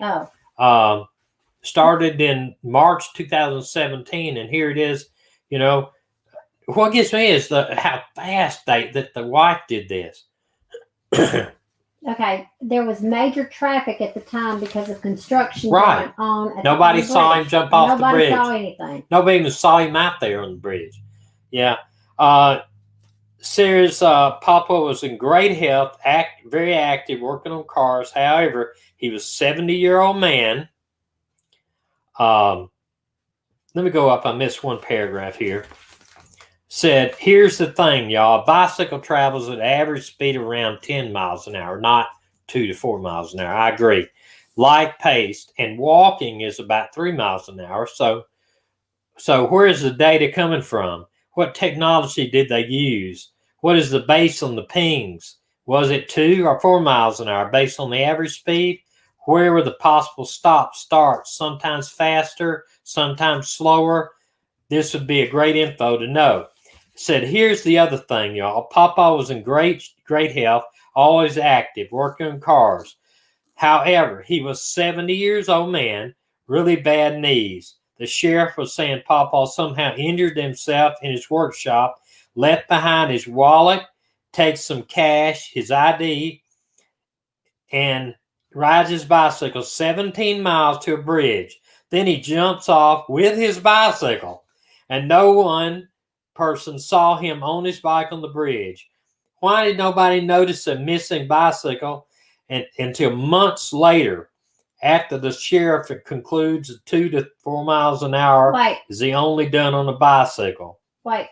started in March 2017, and here it is. You know, what gets me is how fast that the wife did this. Okay, there was major traffic at the time because of construction right. going on. Nobody saw him jump off the bridge. Nobody saw anything. Nobody even saw him out there on the bridge. Yeah. Sarah's Papa was in great health, very active, working on cars. However, he was a 70-year-old man. Let me go up. I missed one paragraph here. Said, here's the thing, y'all. A bicycle travels at average speed around 10 miles an hour, not 2 to 4 miles an hour. I agree. Light paced, and walking is about 3 miles an hour. So where is the data coming from? What technology did they use? What is the base on the pings? Was it 2 or 4 miles an hour based on the average speed? Where were the possible stops, starts, sometimes faster, sometimes slower? This would be a great info to know. Said, here's the other thing, y'all. Papa was in great health, always active, working on cars. However, he was 70 years old man, really bad knees. The sheriff was saying Papa somehow injured himself in his workshop, left behind his wallet, takes some cash, his ID, and rides his bicycle 17 miles to a bridge. Then he jumps off with his bicycle, and no one person saw him on his bike on the bridge. Why did nobody notice a missing bicycle until months later, after the sheriff concludes that 2 to 4 miles an hour is the only done on a bicycle? Wait,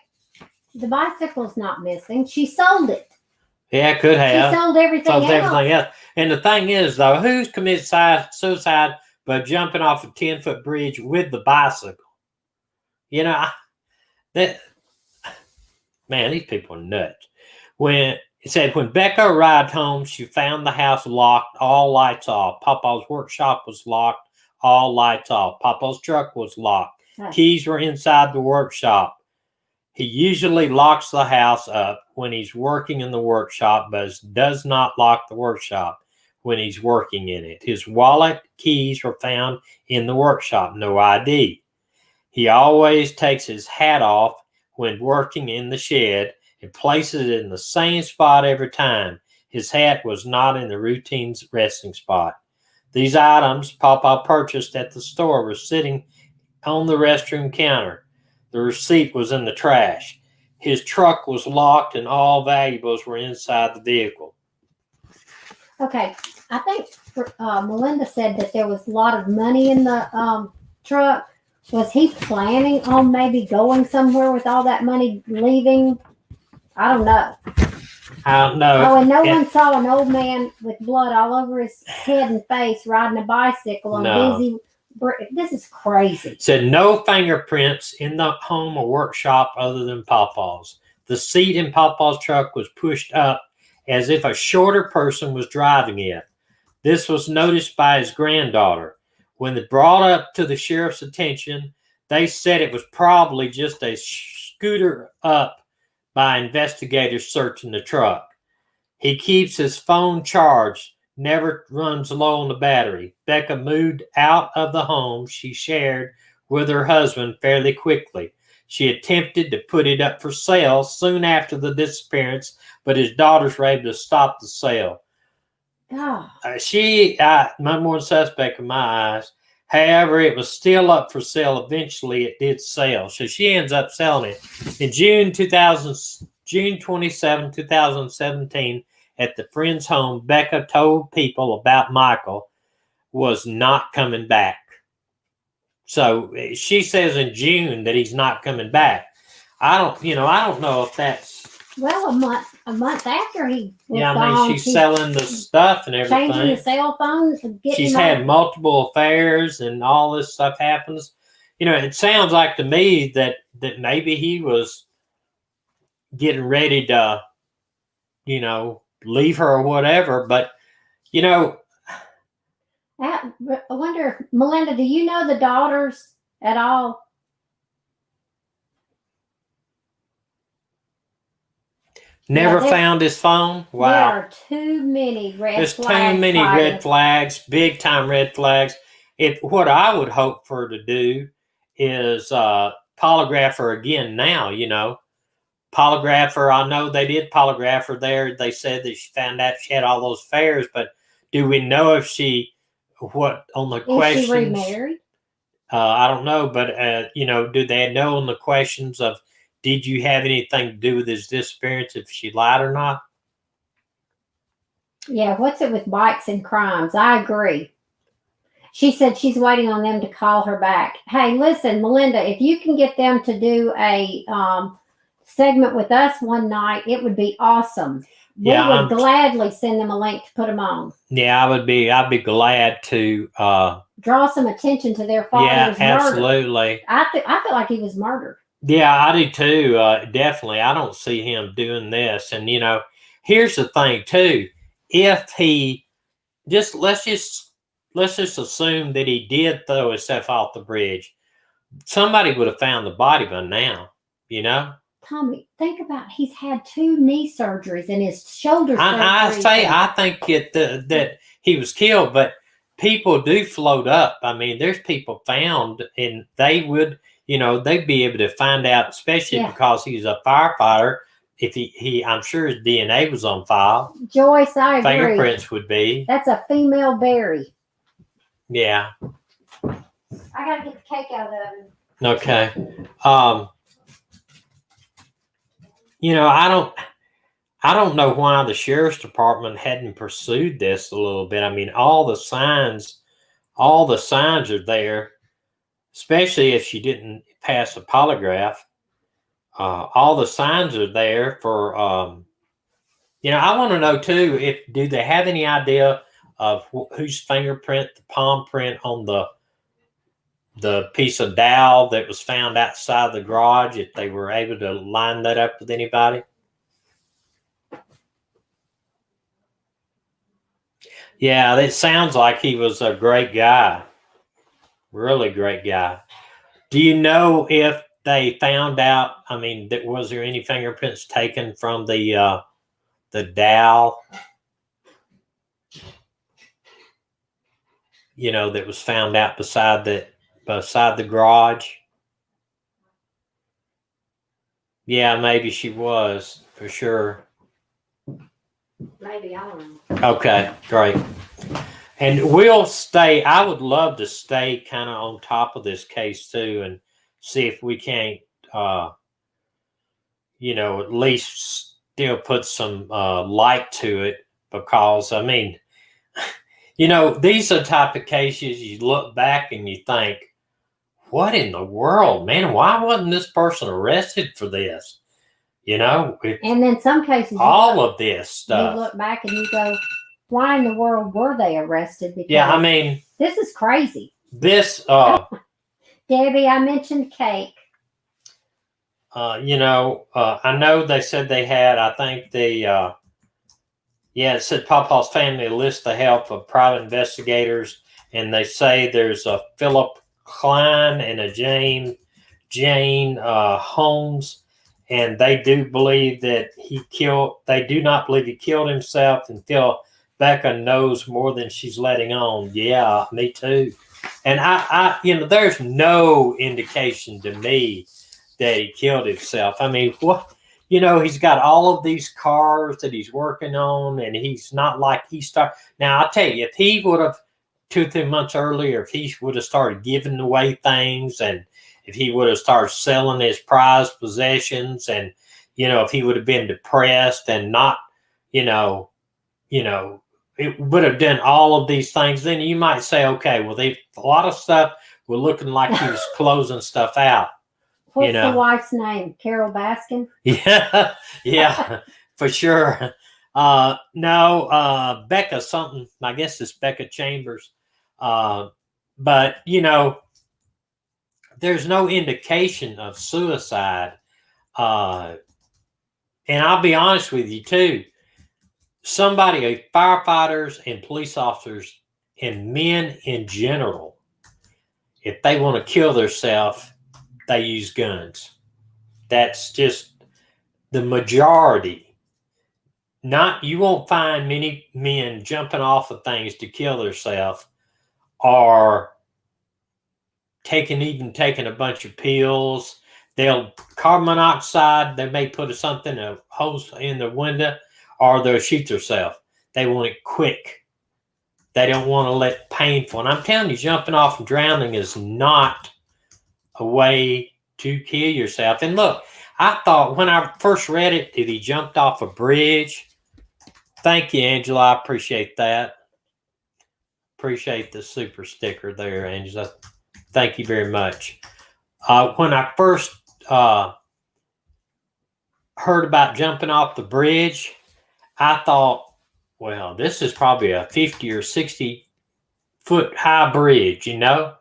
the bicycle's not missing. She sold it. Yeah, could have. She sold everything else. And the thing is, though, who's committed suicide by jumping off a 10-foot bridge with the bicycle? You know, man, these people are nuts. When it said when Becca arrived home, she found the house locked, all lights off. Papa's workshop was locked, all lights off. Papa's truck was locked. Keys were inside the workshop. He usually locks the house up when he's working in the workshop, but does not lock the workshop when he's working in it. His wallet, keys were found in the workshop, no ID. He always takes his hat off when working in the shed and places it in the same spot every time. His hat was not in the routine resting spot. These items Papa purchased at the store were sitting on the restroom counter. The receipt was in the trash. His truck was locked and all valuables were inside the vehicle. Okay, I think Melinda said that there was a lot of money in the truck. Was he planning on maybe going somewhere with all that money leaving? I don't know. I don't know. Oh, and no one saw an old man with blood all over his head and face riding a bicycle on a busy. This is crazy. Said no fingerprints in the home or workshop other than Papa's. The seat in Papa's truck was pushed up as if a shorter person was driving it. This was noticed by his granddaughter. When they brought up to the sheriff's attention, they said it was probably just a scooter up by investigators searching the truck. He keeps his phone charged, never runs low on the battery. Becca moved out of the home she shared with her husband fairly quickly. She attempted to put it up for sale soon after the disappearance, but his daughters were able to stop the sale. She number one suspect in my eyes. However, it was still up for sale. Eventually, it did sell. So she ends up selling it. In June 27, 2017, at the friend's home, Becca told people about Michael was not coming back. So she says in June that he's not coming back. I don't know if that's a month after he was gone. I mean, she's selling the stuff and everything. Changing the cell phone. She's had multiple affairs and all this stuff happens. It sounds like to me that maybe he was getting ready to, leave her or whatever. But, I wonder, Melinda, do you know the daughters at all? Never found his phone? Wow. There are too many red flags. There's too many red flags, big time red flags. What I would hope for her to do is polygraph her again now, Polygraph her. I know they did polygraph her there. They said that she found out she had all those affairs, but do we know if on the questions? Is she remarried? I don't know, but do they know on the questions of did you have anything to do with his disappearance, if she lied or not? Yeah, what's it with bikes and crimes? I agree. She said she's waiting on them to call her back. Hey, listen, Melinda, if you can get them to do a segment with us one night, it would be awesome. Yeah, we would gladly send them a link to put them on. Yeah, I'd be glad to draw some attention to their father's murder. Absolutely. I feel like he was murdered. Yeah, I do too. Definitely. I don't see him doing this. And here's the thing too. If he let's just assume that he did throw himself off the bridge, somebody would have found the body by now, Tommy, think about he's had 2 knee surgeries and his shoulder surgery. I think that he was killed, but people do float up. I mean, there's people found, and they would, they'd be able to find out, especially because he's a firefighter. if he I'm sure his DNA was on file. Joyce, I agree. Fingerprints would be. That's a female berry. Yeah. I gotta get the cake out of the oven. Okay. I don't know why the sheriff's department hadn't pursued this a little bit. I mean, all the signs are there, especially if she didn't pass a polygraph. All the signs are there for, I want to know too, do they have any idea of whose fingerprint, the palm print on the piece of dowel that was found outside the garage, if they were able to line that up with anybody? Yeah, it sounds like he was a great guy. Really great guy. Do you know if they found out, I mean, was there any fingerprints taken from the dowel, that was found out beside the garage? Yeah, maybe she was, for sure. Maybe, I don't know. Okay, great. And I would love to stay kind of on top of this case too and see if we can't, at least still put some light to it, because, I mean, these are the type of cases you look back and you think, what in the world, man? Why wasn't this person arrested for this? And then some cases, of this stuff. You look back and you go, why in the world were they arrested? Because yeah, I mean, this is crazy. This, Debbie, I mentioned cake. I know they said they had, I think it said Papa's family lists the help of private investigators, and they say there's a Philip Klein and a Jane Holmes, and they do believe that they do not believe he killed himself, and Phil Becca knows more than she's letting on. Yeah, me too. And I there's no indication to me that he killed himself. I mean, what? He's got all of these cars that he's working on, and he's not like Now, I'll tell you, if he would have 2-3 months earlier, if he would have started giving away things, and if he would have started selling his prized possessions, and, if he would have been depressed and not, it would have done all of these things, then you might say, okay, well, a lot of stuff were looking like he was closing stuff out. What's the wife's name? Carol Baskin? Yeah, for sure. No, Becca something. I guess it's Becca Chambers. But, there's no indication of suicide. And I'll be honest with you, too. Firefighters and police officers and men in general, if they want to kill themselves, they use guns. That's just the majority. You won't find many men jumping off of things to kill themselves, or taking a bunch of pills. Carbon monoxide, they may put something, a hose in the window, or they'll shoot themselves. They want it quick. They don't want to let painful. And I'm telling you, jumping off and drowning is not a way to kill yourself. And look, I thought when I first read it, that he jumped off a bridge. Thank you, Angela. I appreciate that. Appreciate the super sticker there, Angela. Thank you very much. When I first heard about jumping off the bridge, I thought, well, this is probably a 50 or 60 foot high bridge, I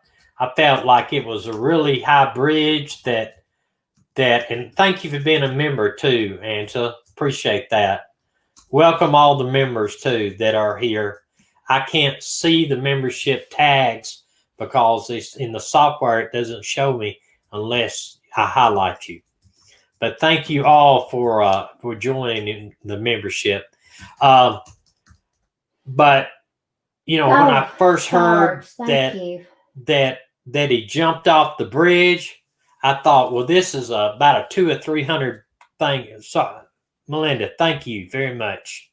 felt like it was a really high bridge that, and thank you for being a member too, Angela. Appreciate that. Welcome all the members too that are here. I can't see the membership tags because it's in the software. It doesn't show me unless I highlight you. But thank you all for joining the membership. But when I first heard that he jumped off the bridge, I thought, well, this is about a 200 or 300 thing. So Melinda, thank you very much.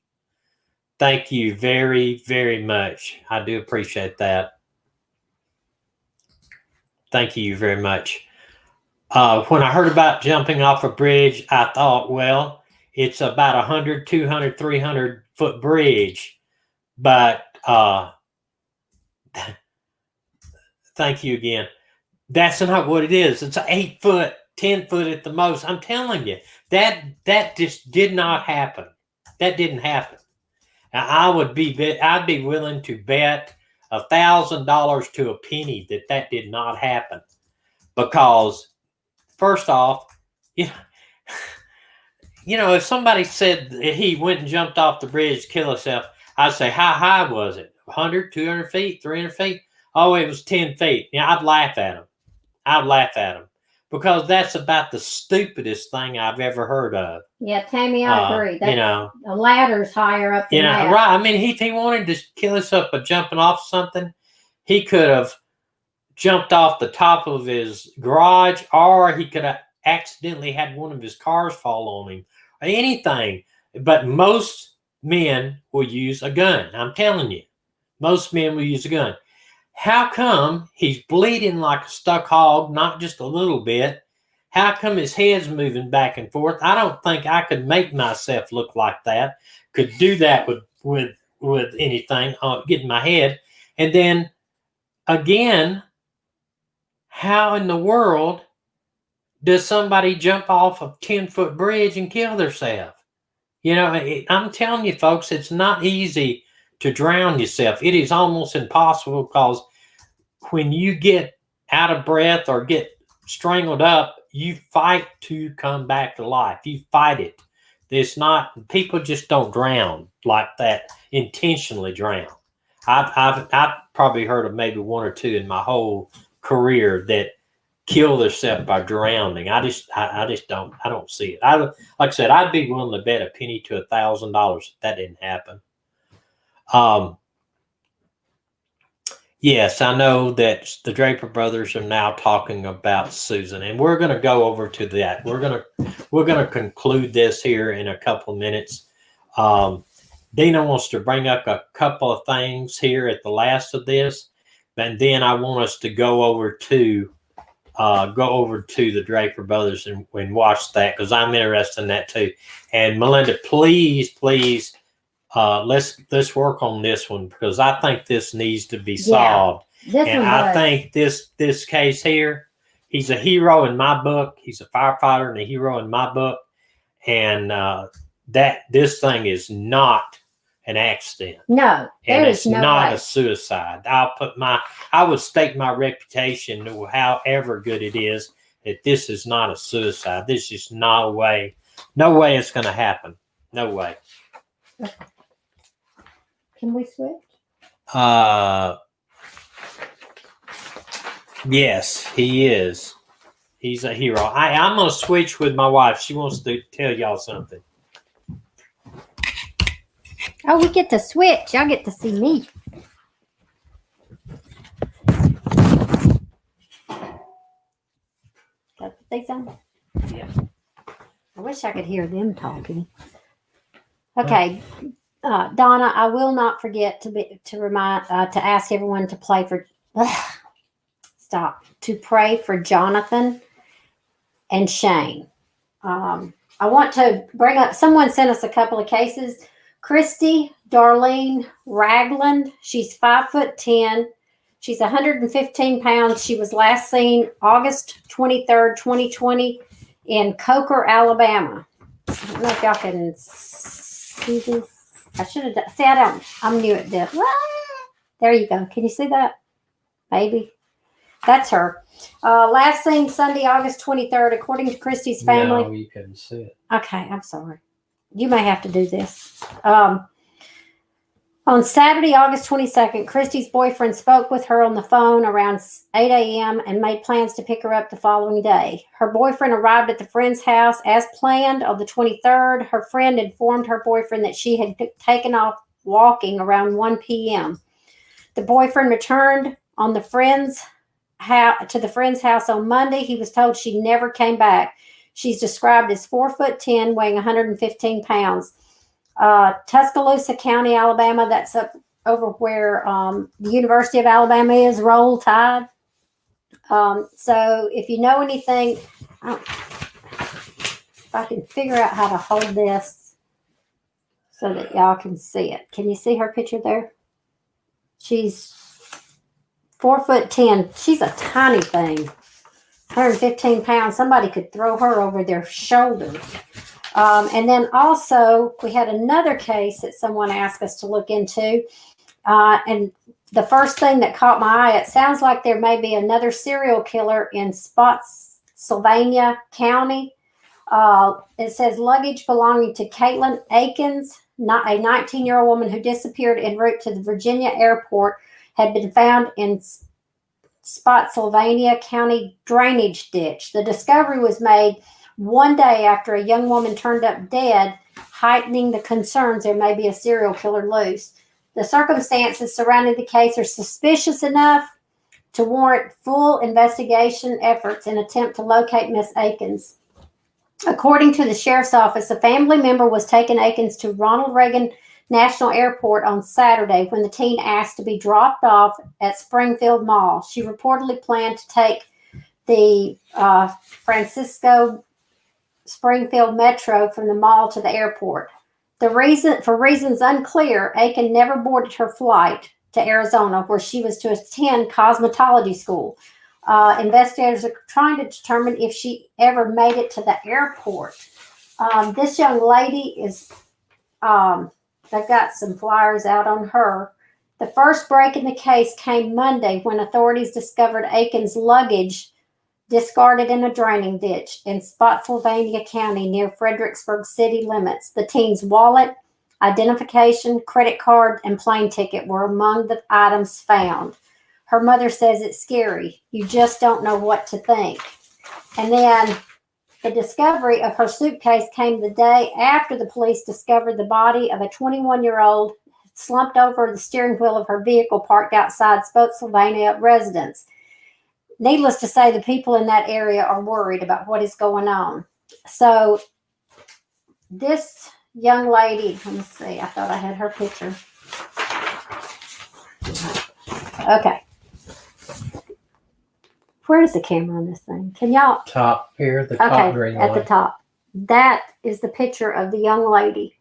Thank you very, very much. I do appreciate that. Thank you very much. When I heard about jumping off a bridge, I thought, well, it's about 100, 200, 300 foot bridge. But thank you again. That's not what it is. It's 8 foot, 10 foot at the most. I'm telling you, that just did not happen. That didn't happen. Now, I'd be willing to bet $1,000 to a penny that did not happen. Because first off, if somebody said that he went and jumped off the bridge to kill himself, I'd say, how high was it? 100, 200 feet, 300 feet? Oh, it was 10 feet. Yeah, I'd laugh at him. Because that's about the stupidest thing I've ever heard of. Yeah, Tammy, I agree. The ladder's higher up than that. Right. I mean, if he wanted to kill himself by jumping off something, he could have jumped off the top of his garage, or he could have accidentally had one of his cars fall on him, or anything. But most men will use a gun. I'm telling you, most men will use a gun. How come he's bleeding like a stuck hog, not just a little bit? How come his head's moving back and forth? I don't think I could make myself look like that. Could do that with anything, get in my head. And then again, how in the world does somebody jump off a 10-foot bridge and kill themselves? I'm telling you, folks, it's not easy to drown yourself. It is almost impossible, because when you get out of breath or get strangled up, you fight to come back to life. You fight it. It's not, people just don't drown like that, intentionally drown. I've probably heard of maybe one or two in my whole career that kill themselves by drowning. I don't see it. Like I said, I'd be willing to bet a penny to $1,000 that didn't happen. Yes, I know that the Draper brothers are now talking about Susan, and we're going to go over to that. We're going to conclude this here in a couple of minutes. Dina wants to bring up a couple of things here at the last of this, and then I want us to go over to the Draper brothers and watch that, because I'm interested in that too. And Melinda, please, let's work on this one, because I think this needs to be solved. And I think this case here, he's a hero in my book. He's a firefighter and a hero in my book. And this thing is not an accident. No, and it's not a suicide. I would stake my reputation, however good it is, that this is not a suicide. This is not a way. No way it's going to happen. No way. Okay. Can we switch? Yes, he is. He's a hero. I'm going to switch with my wife. She wants to tell y'all something. Oh, we get to switch. Y'all get to see me. Got to say something? Yeah. I wish I could hear them talking. Okay. Donna, I will not forget to ask everyone to pray for Jonathan and Shane. I want to bring up, someone sent us a couple of cases. Christy Darlene Ragland, she's 5'10". She's 115 pounds. She was last seen August 23rd, 2020 in Coker, Alabama. I don't know if y'all can see this. I should have done. See, I'm new at this. There you go. Can you see that, baby? That's her. Last seen Sunday, August 23rd, according to Christy's family. No, you couldn't see it. Okay, I'm sorry. You may have to do this. On Saturday, August 22nd, Christy's boyfriend spoke with her on the phone around 8 a.m. and made plans to pick her up the following day. Her boyfriend arrived at the friend's house as planned on the 23rd. Her friend informed her boyfriend that she had taken off walking around 1 p.m. The boyfriend returned on to the friend's house on Monday. He was told she never came back. She's described as 4'10", weighing 115 pounds. Tuscaloosa County, Alabama. That's up over where the University of Alabama is. Roll Tide. So if you know anything, if I can figure out how to hold this so that y'all can see it. Can you see her picture there? She's 4'10". She's a tiny thing. 115 pounds. Somebody could throw her over their shoulder. And then also we had another case that someone asked us to look into. And the first thing that caught my eye, it sounds like there may be another serial killer in Spotsylvania County. It says luggage belonging to Caitlin Aikens, not a 19-year-old woman who disappeared en route to the Virginia airport, had been found in Spotsylvania County drainage ditch. The discovery was made one day after a young woman turned up dead, heightening the concerns there may be a serial killer loose. The circumstances surrounding the case are suspicious enough to warrant full investigation efforts in attempt to locate Miss Aikens. According to the sheriff's office, a family member was taking Aikens to Ronald Reagan National Airport on Saturday when the teen asked to be dropped off at Springfield Mall. She reportedly planned to take the Francisco Springfield Metro from the mall to the airport. For reasons unclear, Aiken never boarded her flight to Arizona, where she was to attend cosmetology school. Investigators are trying to determine if she ever made it to the airport. This young lady is, they've got some flyers out on her. The first break in the case came Monday when authorities discovered Aiken's luggage discarded in a draining ditch in Spotsylvania County near Fredericksburg city limits. The teen's wallet, identification, credit card, and plane ticket were among the items found. Her mother says it's scary. You just don't know what to think. And then the discovery of her suitcase came the day after the police discovered the body of a 21-year-old slumped over the steering wheel of her vehicle parked outside Spotsylvania residence. Needless to say, the people in that area are worried about what is going on. So this young lady, let me see, I thought I had her picture. Okay. Where is the camera on this thing? Can y'all? Top here, the top green at one. the top. That is the picture of the young lady.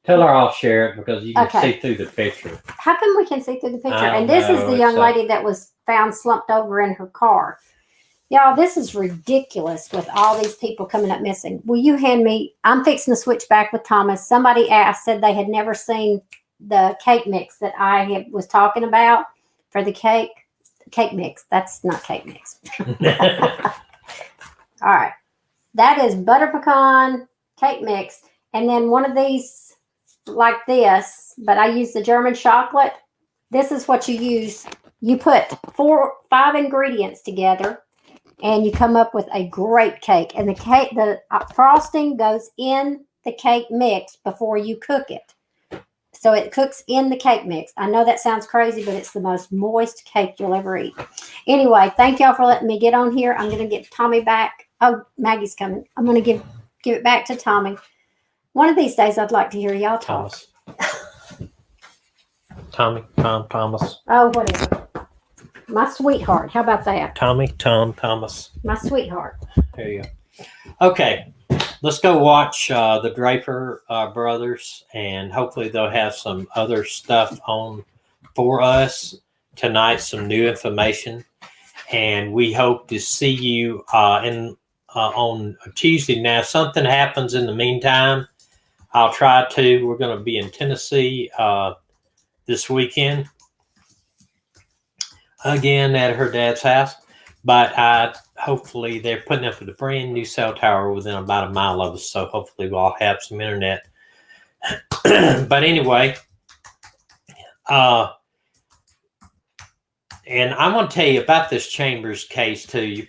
Tell her I'll share it because you can Okay. see through the picture. How come we can see through the picture? I don't And this is know. the young lady that was found slumped over in her car. Y'all, this is ridiculous with all these people coming up missing. Will you hand me? I'm fixing to switch back with Thomas. Somebody said they had never seen the cake mix that I was talking about for the cake mix. That's not cake mix. All right. That is butter pecan cake mix. And then one of these like this, but I use the German chocolate. This is what you use. You put 5 ingredients together and you come up with a great cake. And the frosting goes in the cake mix before you cook it. So it cooks in the cake mix. I know that sounds crazy, but it's the most moist cake you'll ever eat. Anyway, thank y'all for letting me get on here. I'm going to get Tommy back. Oh, Maggie's coming. I'm going to give it back to Tommy. One of these days, I'd like to hear y'all talk. Thomas. Oh, whatever. My sweetheart. How about that? Thomas. My sweetheart. There you go. Okay, let's go watch the Draper brothers, and hopefully they'll have some other stuff on for us tonight, some new information. And we hope to see you on Tuesday. Now, if something happens in the meantime, I'll try to. We're going to be in Tennessee this weekend, again at her dad's house. But hopefully they're putting up with a brand new cell tower within about a mile of us. So hopefully we'll have some internet. But anyway, and I want to tell you about this Chambers case too.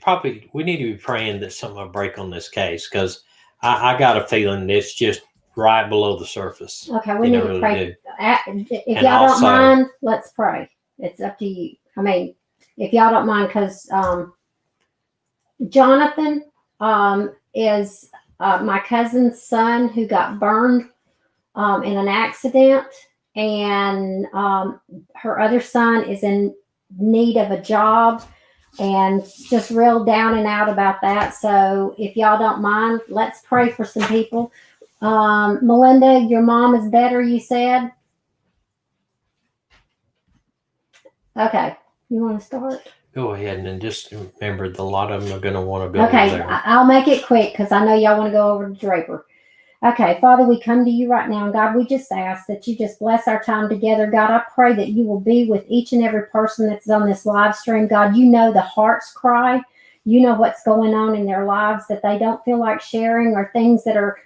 We need to be praying that something will break on this case, because I got a feeling it's just right below the surface. Okay, we need to really pray. If And y'all also- don't mind, let's pray. It's up to you. I mean, if y'all don't mind, because Jonathan, is my cousin's son who got burned in an accident, and her other son is in need of a job and just real down and out about that. So if y'all don't mind, let's pray for some people. Melinda, your mom is better, you said? Okay. You want to start? Go ahead, and then just remember a lot of them are going to want to go Okay, over there. I'll make it quick because I know y'all want to go over to Draper. Okay, Father, we come to you right now, and God, we just ask that you just bless our time together. God, I pray that you will be with each and every person that's on this live stream. God, you know the heart's cry. You know what's going on in their lives that they don't feel like sharing, or things that are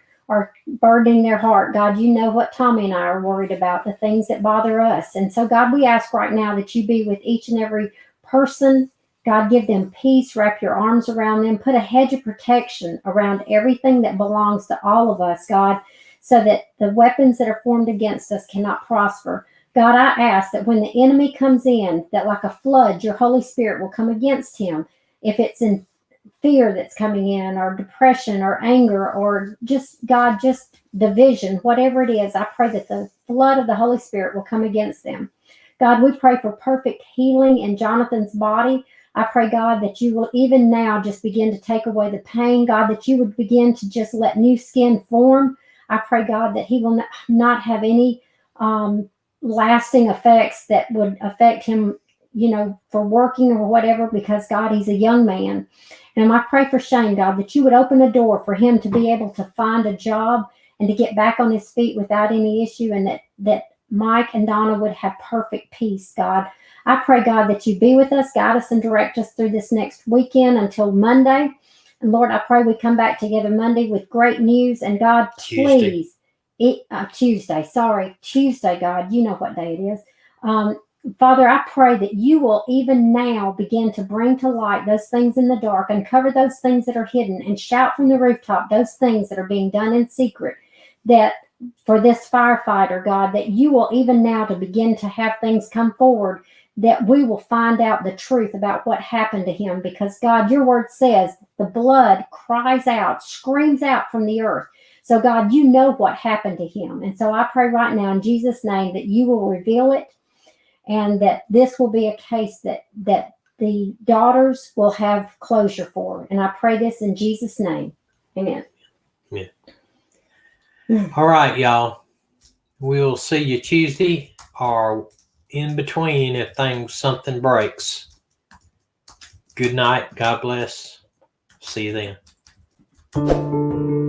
burdening their heart. God, you know what Tommy and I are worried about, the things that bother us. And so, God, we ask right now that you be with each and every person. God, give them peace, wrap your arms around them, put a hedge of protection around everything that belongs to all of us, God, so that the weapons that are formed against us cannot prosper. God, I ask that when the enemy comes in, that like a flood, your Holy Spirit will come against him. If it's in fear that's coming in, or depression, or anger, or just, God, just division, whatever it is, I pray that the flood of the Holy Spirit will come against them. God, we pray for perfect healing in Jonathan's body. I pray, God, that you will even now just begin to take away the pain. God, that you would begin to just let new skin form. I pray, God, that he will not have any lasting effects that would affect him, for working or whatever, because, God, he's a young man. And I pray for Shane, God, that you would open a door for him to be able to find a job and to get back on his feet without any issue, and that Mike and Donna would have perfect peace, God. I pray, God, that you be with us, guide us, and direct us through this next weekend until Monday. And Lord, I pray we come back together Monday with great news. And God, please, Tuesday, God, you know what day it is. Father, I pray that you will even now begin to bring to light those things in the dark, uncover those things that are hidden, and shout from the rooftop those things that are being done in secret, that for this firefighter, God, that you will even now to begin to have things come forward, that we will find out the truth about what happened to him. Because, God, your word says the blood cries out, screams out from the earth. So, God, you know what happened to him. And so I pray right now in Jesus' name that you will reveal it, and that this will be a case that the daughters will have closure for. And I pray this in Jesus' name. Amen. Yeah. All right, y'all. We'll see you Tuesday or in between if something breaks. Good night. God bless. See you then.